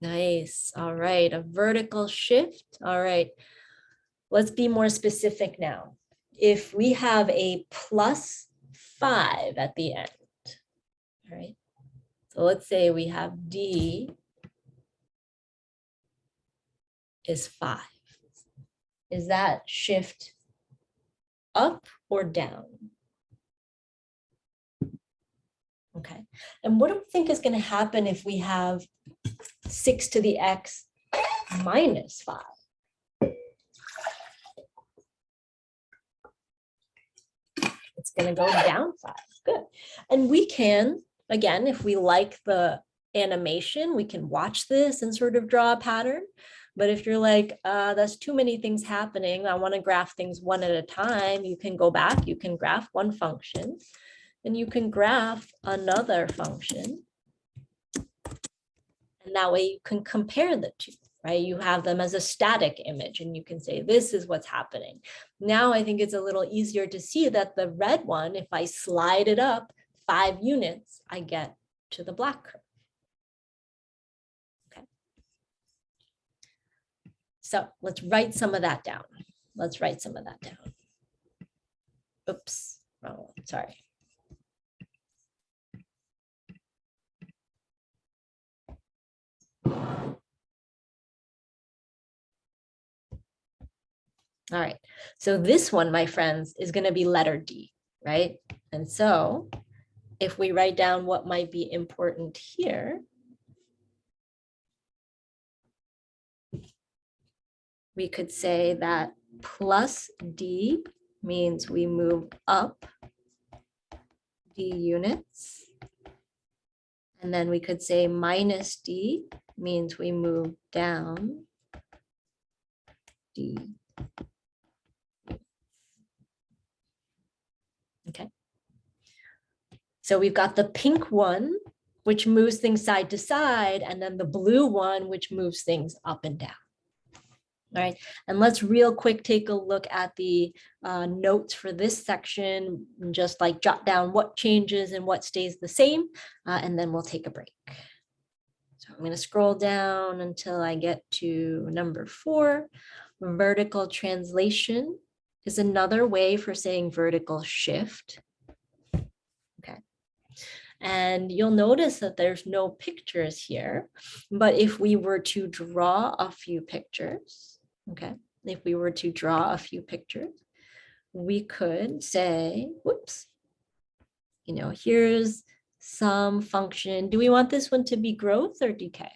Nice. All right, a vertical shift. All right, let's be more specific now. If we have a plus 5 at the end, all right, so let's say we have d is 5. Is that shift up or down? Okay, and what do we think is going to happen if we have 6 to the x minus 5? It's going to go down 5. Good. And we can, again, if we like the animation, we can watch this and sort of draw a pattern. But if you're like, that's too many things happening, I want to graph things one at a time, you can go back, you can graph one function, and you can graph another function. And that way you can compare the two, right? You have them as a static image and you can say, this is what's happening. Now I think it's a little easier to see that the red one, if I slide it up 5 units, I get to the black curve. Okay. So let's write some of that down. Let's write some of that down. Oops, wrong one, sorry. All right, so this one, my friends, is going to be letter D, right? And so if we write down what might be important here, we could say that plus D means we move up D units. And then we could say minus D means we move down D. Okay. So we've got the pink one which moves things side to side, and then the blue one, which moves things up and down. All right, and let's real quick take a look at the notes for this section, and just like jot down what changes and what stays the same, and then we'll take a break. So I'm going to scroll down until I get to number 4. Vertical translation is another way for saying vertical shift. Okay. And you'll notice that there's no pictures here, but if we were to draw a few pictures, okay, if we were to draw a few pictures, we could say, whoops, you know, here's some function. Do we want this one to be growth or decay?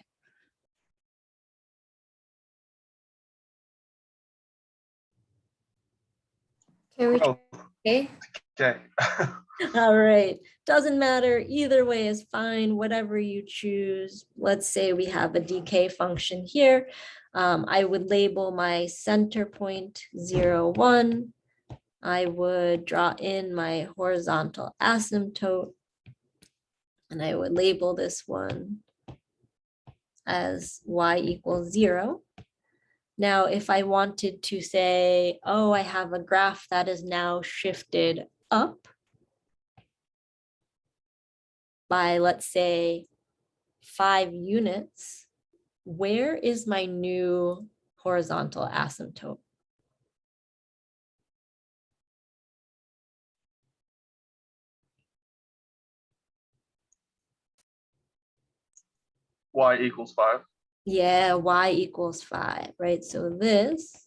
Can we? Oh, Okay. okay. All right, doesn't matter. Either way is fine, whatever you choose. Let's say we have a decay function here. I would label my center point 0, 1. I would draw in my horizontal asymptote, and I would label this one as y equals 0. Now, if I wanted to say, oh, I have a graph that is now shifted up by, let's say, 5 units, where is my new horizontal asymptote? Y equals 5. Yeah, y equals 5, right? So this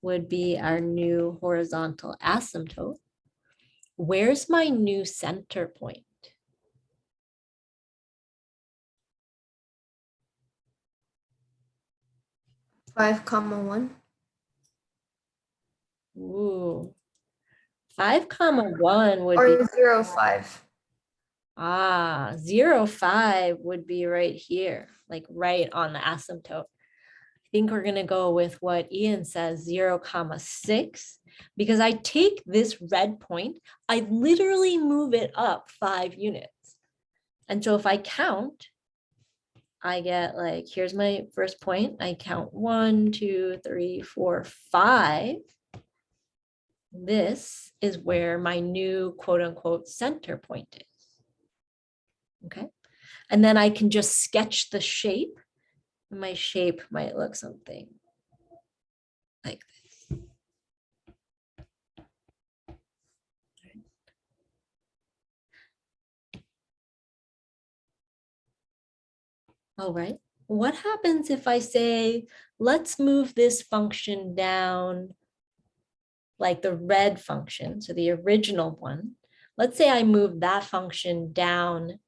would be our new horizontal asymptote. Where's my new center point? 5, 1. Ooh, 5, 1 would Or be 0, 5. 0, 5 would be right here, like right on the asymptote. I think we're gonna go with what Ian says, 0, 6, because I take this red point, I literally move it up 5 units. And so if I count, I get like, here's my first point. I count 1, 2, 3, 4, 5. This is where my new quote unquote center point is. Okay. And then I can just sketch the shape. My shape might look something like this. All right. What happens if I say, let's move this function down like the red function, so the original one. Let's say I move that function down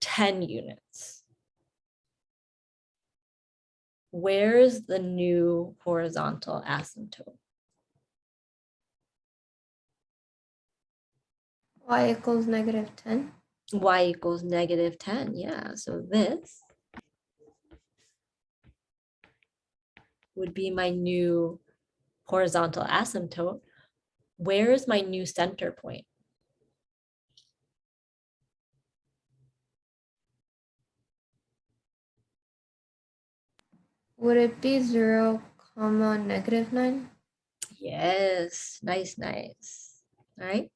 10 units. Where's the new horizontal asymptote? Y equals -10. Y equals -10, yeah. So this would be my new horizontal asymptote. Where is my new center point? Would it be 0, -9? Yes, nice, nice. All right.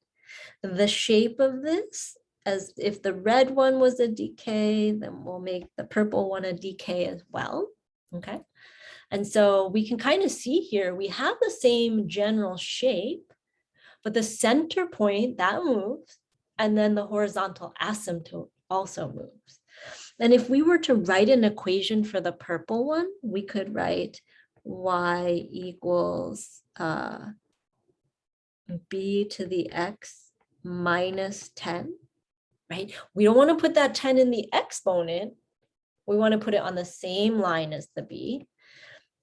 The shape of this, as if the red one was a decay, then we'll make the purple one a decay as well. Okay. And so we can kind of see here, we have the same general shape, but the center point that moves, and then the horizontal asymptote also moves. And if we were to write an equation for the purple one, we could write y equals b to the x minus 10, right? We don't want to put that 10 in the exponent. We want to put it on the same line as the b.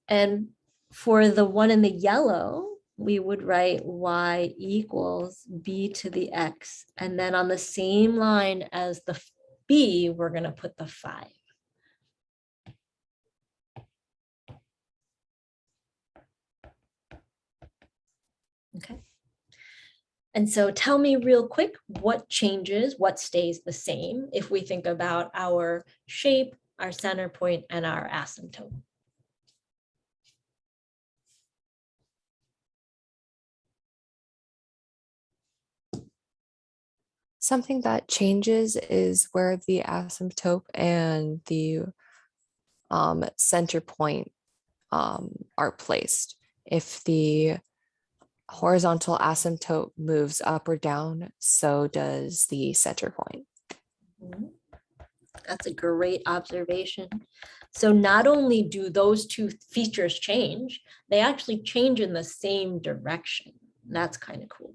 And for the one in the yellow, we would write y equals b to the x. And then on the same line as the b, we're going to put the 5. Okay. And so tell me real quick, what changes, what stays the same if we think about our shape, our center point, and our asymptote? Something that changes is where the asymptote and the center point are placed. If the horizontal asymptote moves up or down, so does the center point. Mhm. That's a great observation. So not only do those two features change, they actually change in the same direction. That's kind of cool.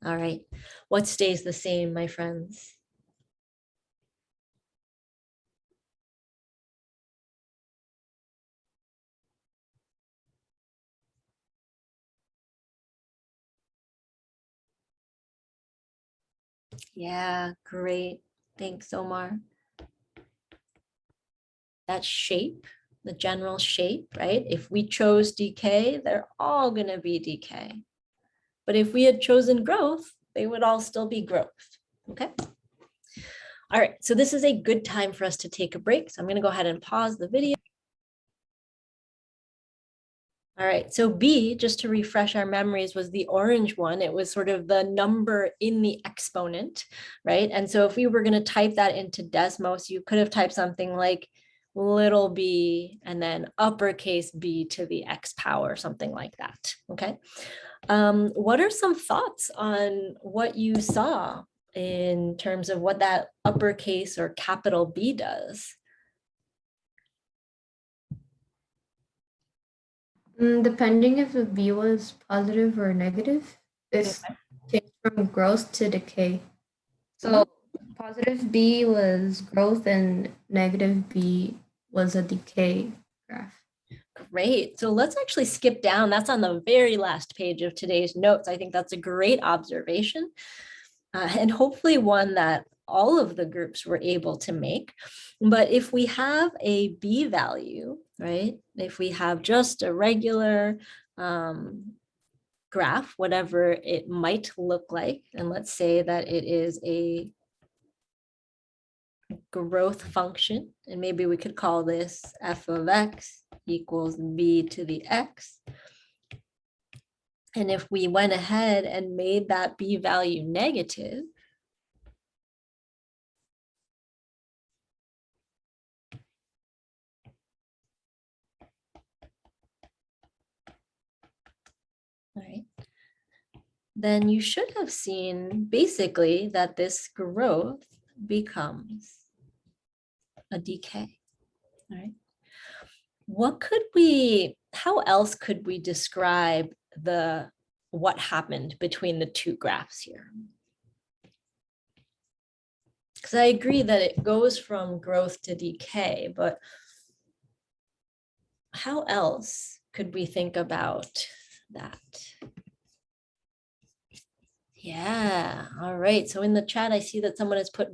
All right, what stays the same, my friends? Yeah, great. Thanks, Omar. That shape, the general shape, right? If we chose decay, they're all going to be decay. But if we had chosen growth, they would all still be growth. Okay. All right, so this is a good time for us to take a break. So I'm going to go ahead and pause the video. All right, so B, just to refresh our memories, was the orange one. It was sort of the number in the exponent, right? And so if we were going to type that into Desmos, you could have typed something like little b and then uppercase B to the x power, something like that, okay? What are some thoughts on what you saw in terms of what that uppercase or capital B does? Depending if the B was positive or negative, it's changed from growth to decay. So positive B was growth and negative B was a decay graph. Great. So let's actually skip down. That's on the very last page of today's notes. I think that's a great observation and hopefully one that all of the groups were able to make. But if we have a B value, right, if we have just a regular graph, whatever it might look like, and let's say that it is a growth function, and maybe we could call this f of x equals b to the x. And if we went ahead and made that b value negative, right, then you should have seen basically that this growth becomes a decay, right? How else could we describe what happened between the two graphs here? Because I agree that it goes from growth to decay, but how else could we think about that? Yeah, all right. So in the chat, I see that someone has put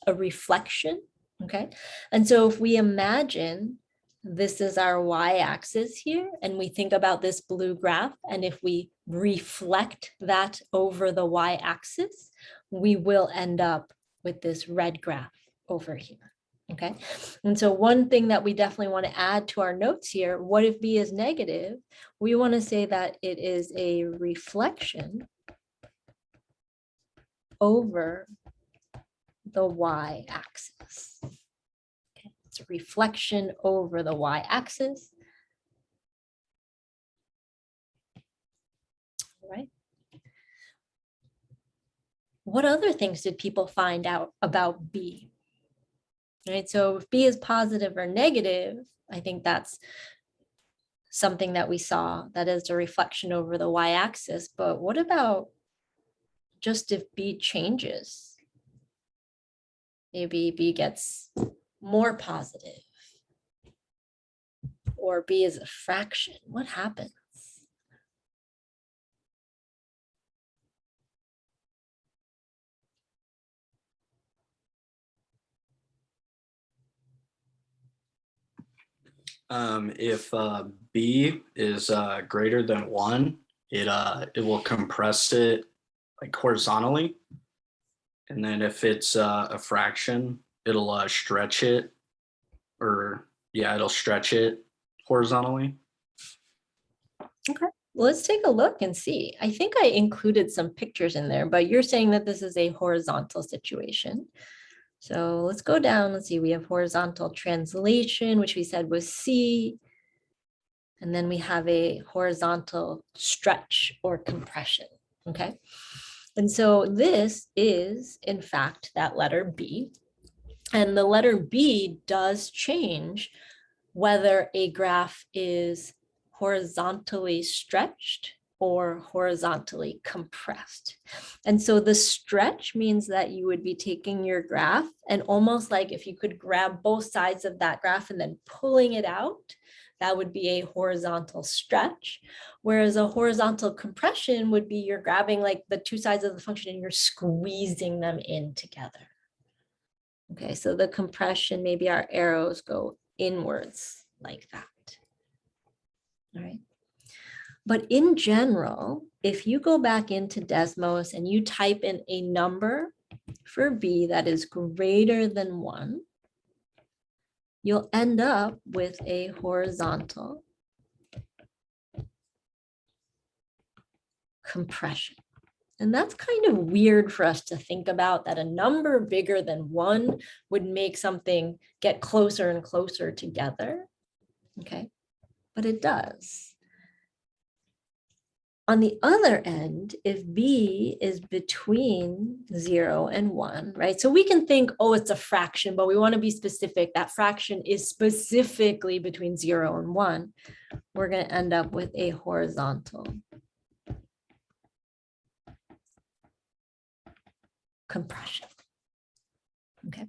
a reflection, okay? And so if we imagine this is our y-axis here, and we think about this blue graph, and if we reflect that over the y-axis, we will end up with this red graph over here, okay? And so one thing that we definitely want to add to our notes here, what if B is negative? We want to say that it is a reflection over the y-axis. Okay, it's a reflection over the y-axis. All right. What other things did people find out about B? Right, so if B is positive or negative, I think that's something that we saw, that is a reflection over the y-axis. But what about just if B changes? Maybe B gets more positive, or B is a fraction. What happens? If B is greater than 1, it will compress it like horizontally. And then if it's a fraction, it'll stretch it, or yeah, it'll stretch it horizontally. Let's take a look and see. I think I included some pictures in there, but you're saying that this is a horizontal situation. So let's go down. Let's see. We have horizontal translation, which we said was C. And then we have a horizontal stretch or compression. Okay. And so this is, in fact, that letter B. And the letter B does change whether a graph is horizontally stretched or horizontally compressed. And so the stretch means that you would be taking your graph and almost like if you could grab both sides of that graph and then pulling it out, that would be a horizontal stretch. Whereas a horizontal compression would be you're grabbing like the two sides of the function and you're squeezing them in together. Okay, so the compression, maybe our arrows go inwards like that. All right. But in general, if you go back into Desmos and you type in a number for B that is greater than 1, you'll end up with a horizontal compression. And that's kind of weird for us to think about, that a number bigger than 1 would make something get closer and closer together. Okay, but it does. On the other end, if B is between 0 and 1, right? So we can think, oh, it's a fraction, but we want to be specific. That fraction is specifically between 0 and 1. We're going to end up with a horizontal compression. Okay.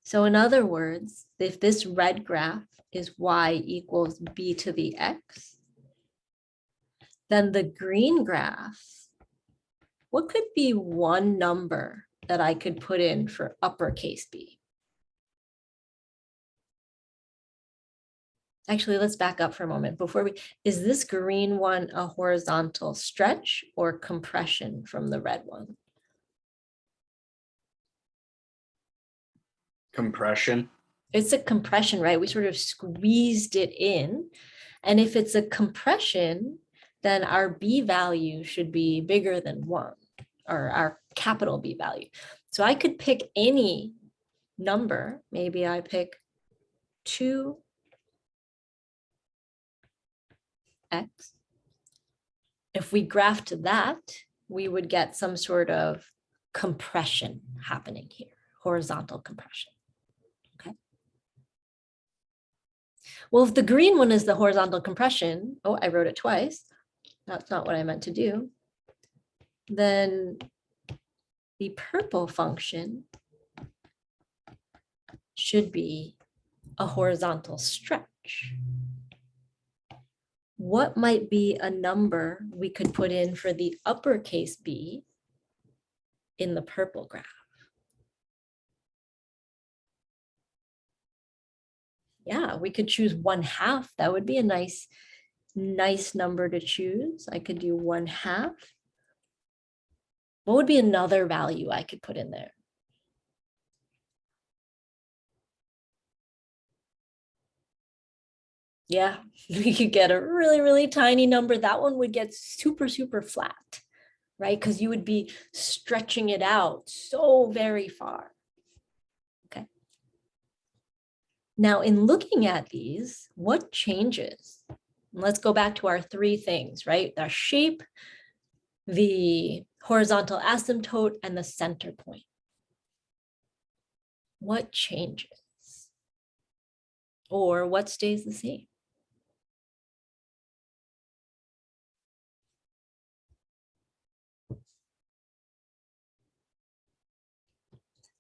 So in other words, if this red graph is y equals b to the x, then the green graph, what could be one number that I could put in for uppercase B? Actually, let's back up for a moment. Is this green one a horizontal stretch or compression from the red one? Compression. It's a compression, right? We sort of squeezed it in. And if it's a compression, then our B value should be bigger than 1, or our capital B value. So I could pick any number. Maybe I pick 2x. If we graphed that, we would get some sort of compression happening here, horizontal compression. Well, if the green one is the horizontal compression, oh, I wrote it twice. That's not what I meant to do. Then the purple function should be a horizontal stretch. What might be a number we could put in for the uppercase B in the purple graph? Yeah, we could choose 1/2. That would be a nice number to choose. I could do 1/2. What would be another value I could put in there? Yeah, we could get a really, really tiny number. That one would get super, super flat, right? Because you would be stretching it out so very far. Okay. Now, in looking at these, what changes? Let's go back to our 3 things, right? The shape, the horizontal asymptote, and the center point. What changes? Or what stays the same?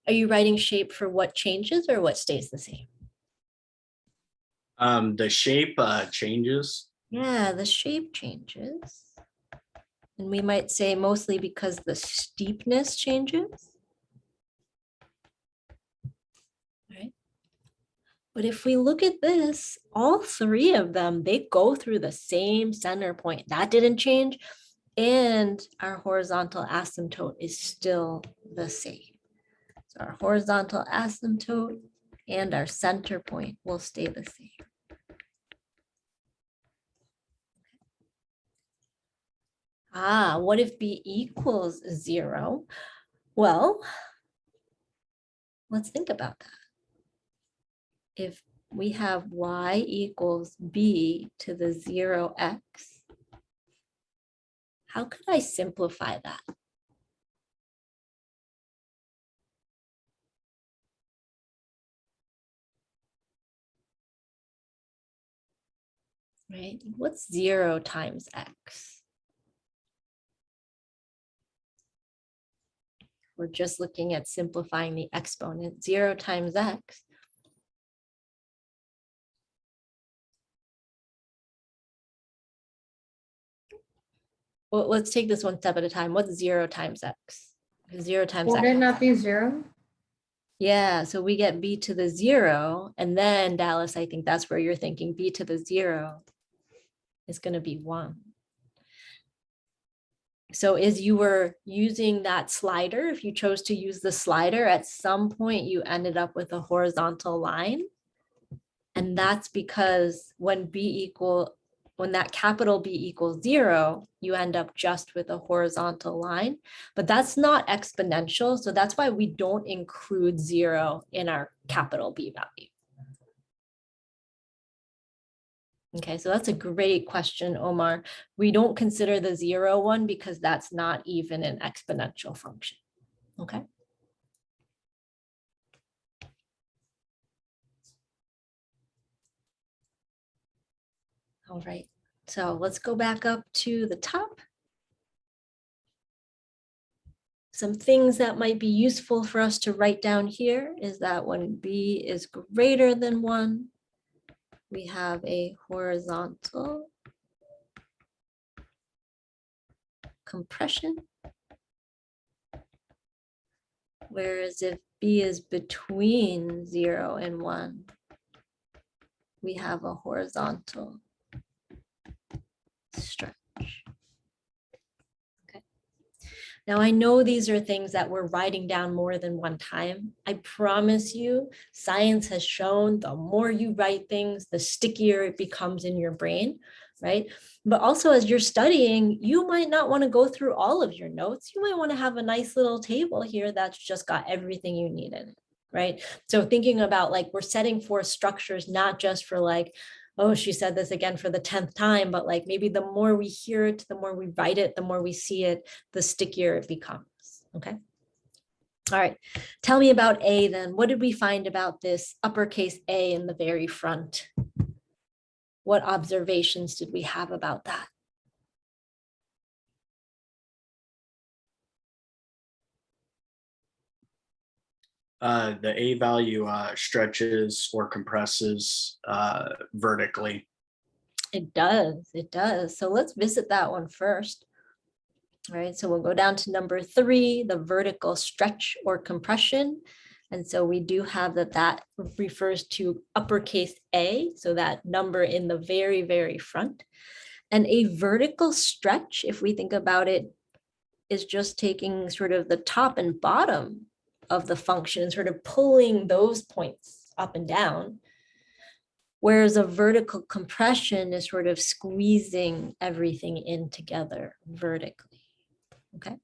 Are you writing shape for what changes or what stays the same? The shape changes. Yeah, the shape changes. And we might say mostly because the steepness changes. Right? But if we look at this, all three of them, they go through the same center point. That didn't change. And our horizontal asymptote is still the same. So our horizontal asymptote and our center point will stay the same. What if b equals 0? Well, let's think about that. If we have y equals b to the 0x, how could I simplify that? Right? What's 0 times x? We're just looking at simplifying the exponent. 0 times x. Well, let's take this one step at a time. What's 0 times x? 0 times Would x. it not be 0? Yeah, so we get b to the 0. And then Dallas, I think that's where you're thinking b to the 0 is going to be 1. So as you were using that slider, if you chose to use the slider, at some point you ended up with a horizontal line. And that's because when that capital B equals 0, you end up just with a horizontal line, but that's not exponential. So that's why we don't include 0 in our capital B value. Okay, so that's a great question, Omar. We don't consider the 0 one because that's not even an exponential function. Okay. All right, so let's go back up to the top. Some things that might be useful for us to write down here is that when b is greater than 1, we have a horizontal compression. Whereas if b is between 0 and 1, we have a horizontal stretch. Okay. Now I know these are things that we're writing down more than one time. I promise you, science has shown the more you write things, the stickier it becomes in your brain, right? But also as you're studying, you might not want to go through all of your notes. You might want to have a nice little table here that's just got everything you need in it, right? So thinking about like we're setting forth structures, not just for like, oh, she said this again for the 10th time, but like maybe the more we hear it, the more we write it, the more we see it, the stickier it becomes, okay? All right, tell me about A then. What did we find about this uppercase A in the very front? What observations did we have about that? The A value stretches or compresses vertically. It does, it does. So let's visit that one first. All right, so we'll go down to number 3, the vertical stretch or compression. And so we do have that refers to uppercase A, so that number in the very, very front. And a vertical stretch, if we think about it, is just taking sort of the top and bottom of the function and sort of pulling those points up and down. Whereas a vertical compression is sort of squeezing everything in together vertically. Okay.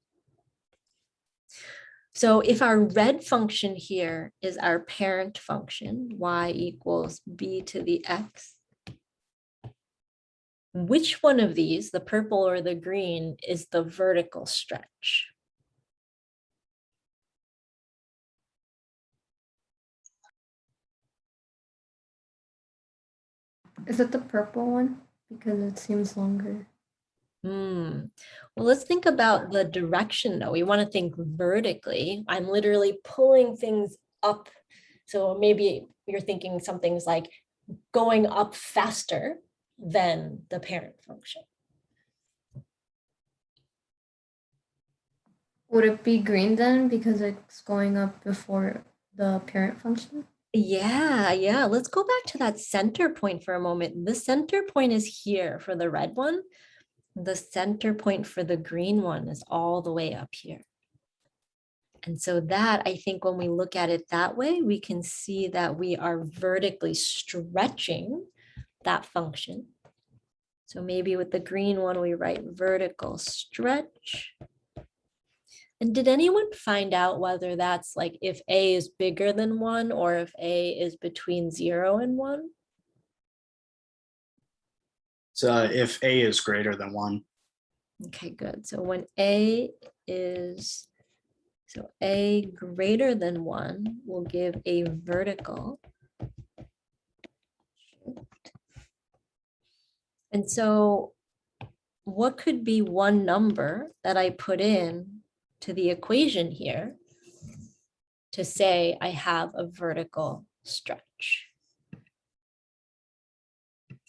So if our red function here is our parent function, y equals b to the x, which one of these, the purple or the green, is the vertical stretch? Is it the purple one? Because it seems longer. Well, let's think about the direction though. We want to think vertically. I'm literally pulling things up. So maybe you're thinking something's like going up faster than the parent function. Would it be green then because it's going up before the parent function? Yeah. Let's go back to that center point for a moment. The center point is here for the red one. The center point for the green one is all the way up here. And so that, I think when we look at it that way, we can see that we are vertically stretching that function. So maybe with the green one, we write vertical stretch. And did anyone find out whether that's like if A is bigger than 1 or if A is between 0 and 1? So if A is greater than 1. Okay, good. So when A greater than 1 will give a vertical shift. And so what could be one number that I put in to the equation here to say I have a vertical stretch?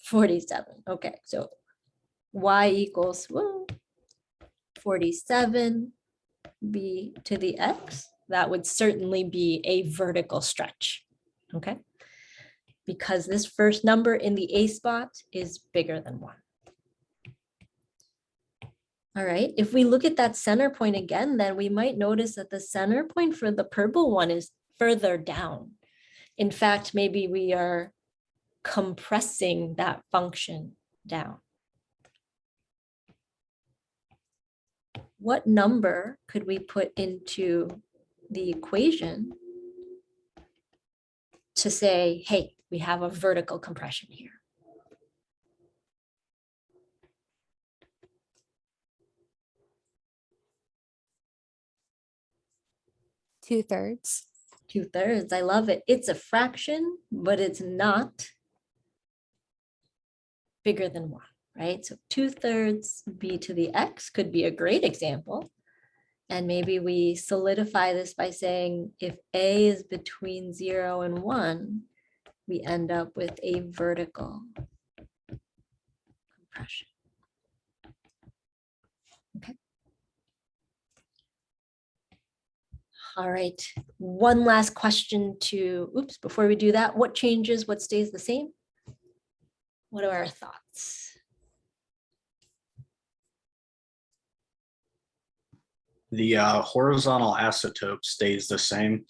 47. Okay, so y equals 47 b to the x. That would certainly be a vertical stretch, okay? Because this first number in the A spot is bigger than 1. All right, if we look at that center point again, then we might notice that the center point for the purple one is further down. In fact, maybe we are compressing that function down. What number could we put into the equation to say, hey, we have a vertical compression here? Two-thirds. 2/3, I love it. It's a fraction, but it's not bigger than 1, right? So 2/3 b to the x could be a great example. And maybe we solidify this by saying if A is between 0 and 1, we end up with a vertical compression. Okay. All right, one last question before we do that, what changes, what stays the same? What are our thoughts? The horizontal asymptote stays the same.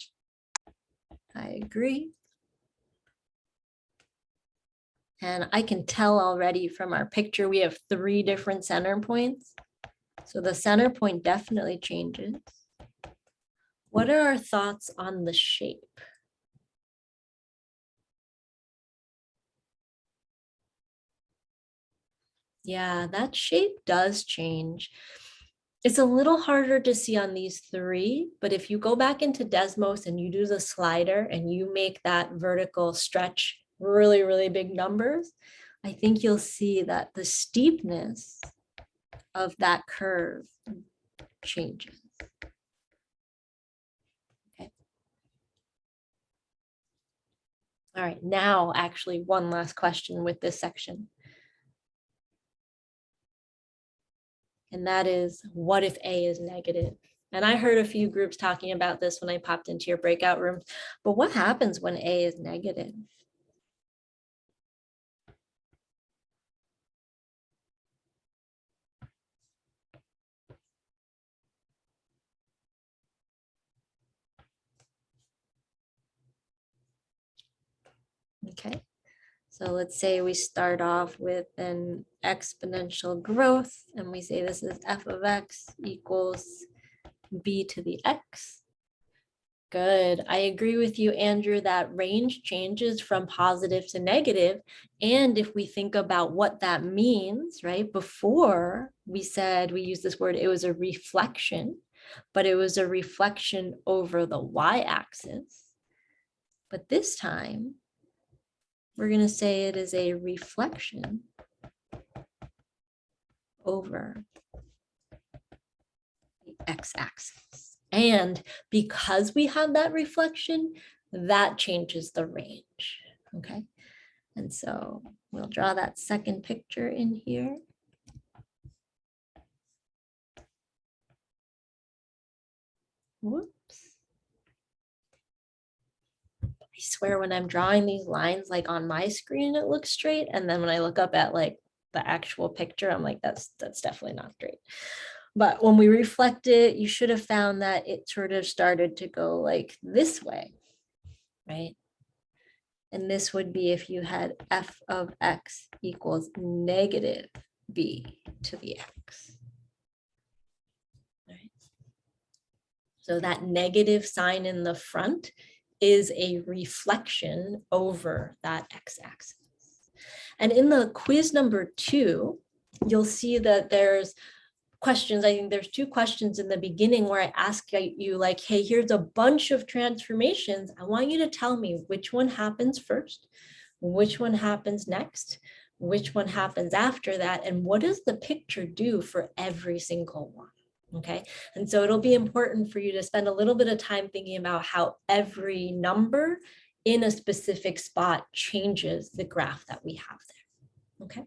I agree. And I can tell already from our picture, we have 3 different center points. So the center point definitely changes. What are our thoughts on the shape? Yeah, that shape does change. It's a little harder to see on these 3, but if you go back into Desmos and you do the slider and you make that vertical stretch really, really big numbers, I think you'll see that the steepness of that curve changes. Okay. All right, now actually one last question with this section. And that is, what if A is negative? And I heard a few groups talking about this when I popped into your breakout rooms, but what happens when A is negative? Okay, so let's say we start off with an exponential growth and we say this is f of x equals b to the x. Good. I agree with you, Andrew, that range changes from positive to negative. And if we think about what that means, right? Before we said, we used this word, it was a reflection, but it was a reflection over the y-axis. But this time, we're going to say it is a reflection over the x-axis. And because we have that reflection, that changes the range, okay? And so we'll draw that second picture in here. Whoops. I swear when I'm drawing these lines like on my screen, it looks straight. And then when I look up at like the actual picture, I'm like, that's definitely not straight. But when we reflect it, you should have found that it sort of started to go like this way, right? And this would be if you had f of x equals negative b to the x. Right? So that negative sign in the front is a reflection over that x-axis. And in the quiz number 2, you'll see that there's questions. I think there's 2 questions in the beginning where I ask you like, hey, here's a bunch of transformations. I want you to tell me which one happens first, which one happens next, which one happens after that, and what does the picture do for every single one? Okay, and so it'll be important for you to spend a little bit of time thinking about how every number in a specific spot changes the graph that we have there. Okay.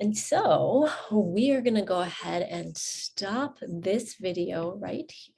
And so we are going to go ahead and stop this video right here.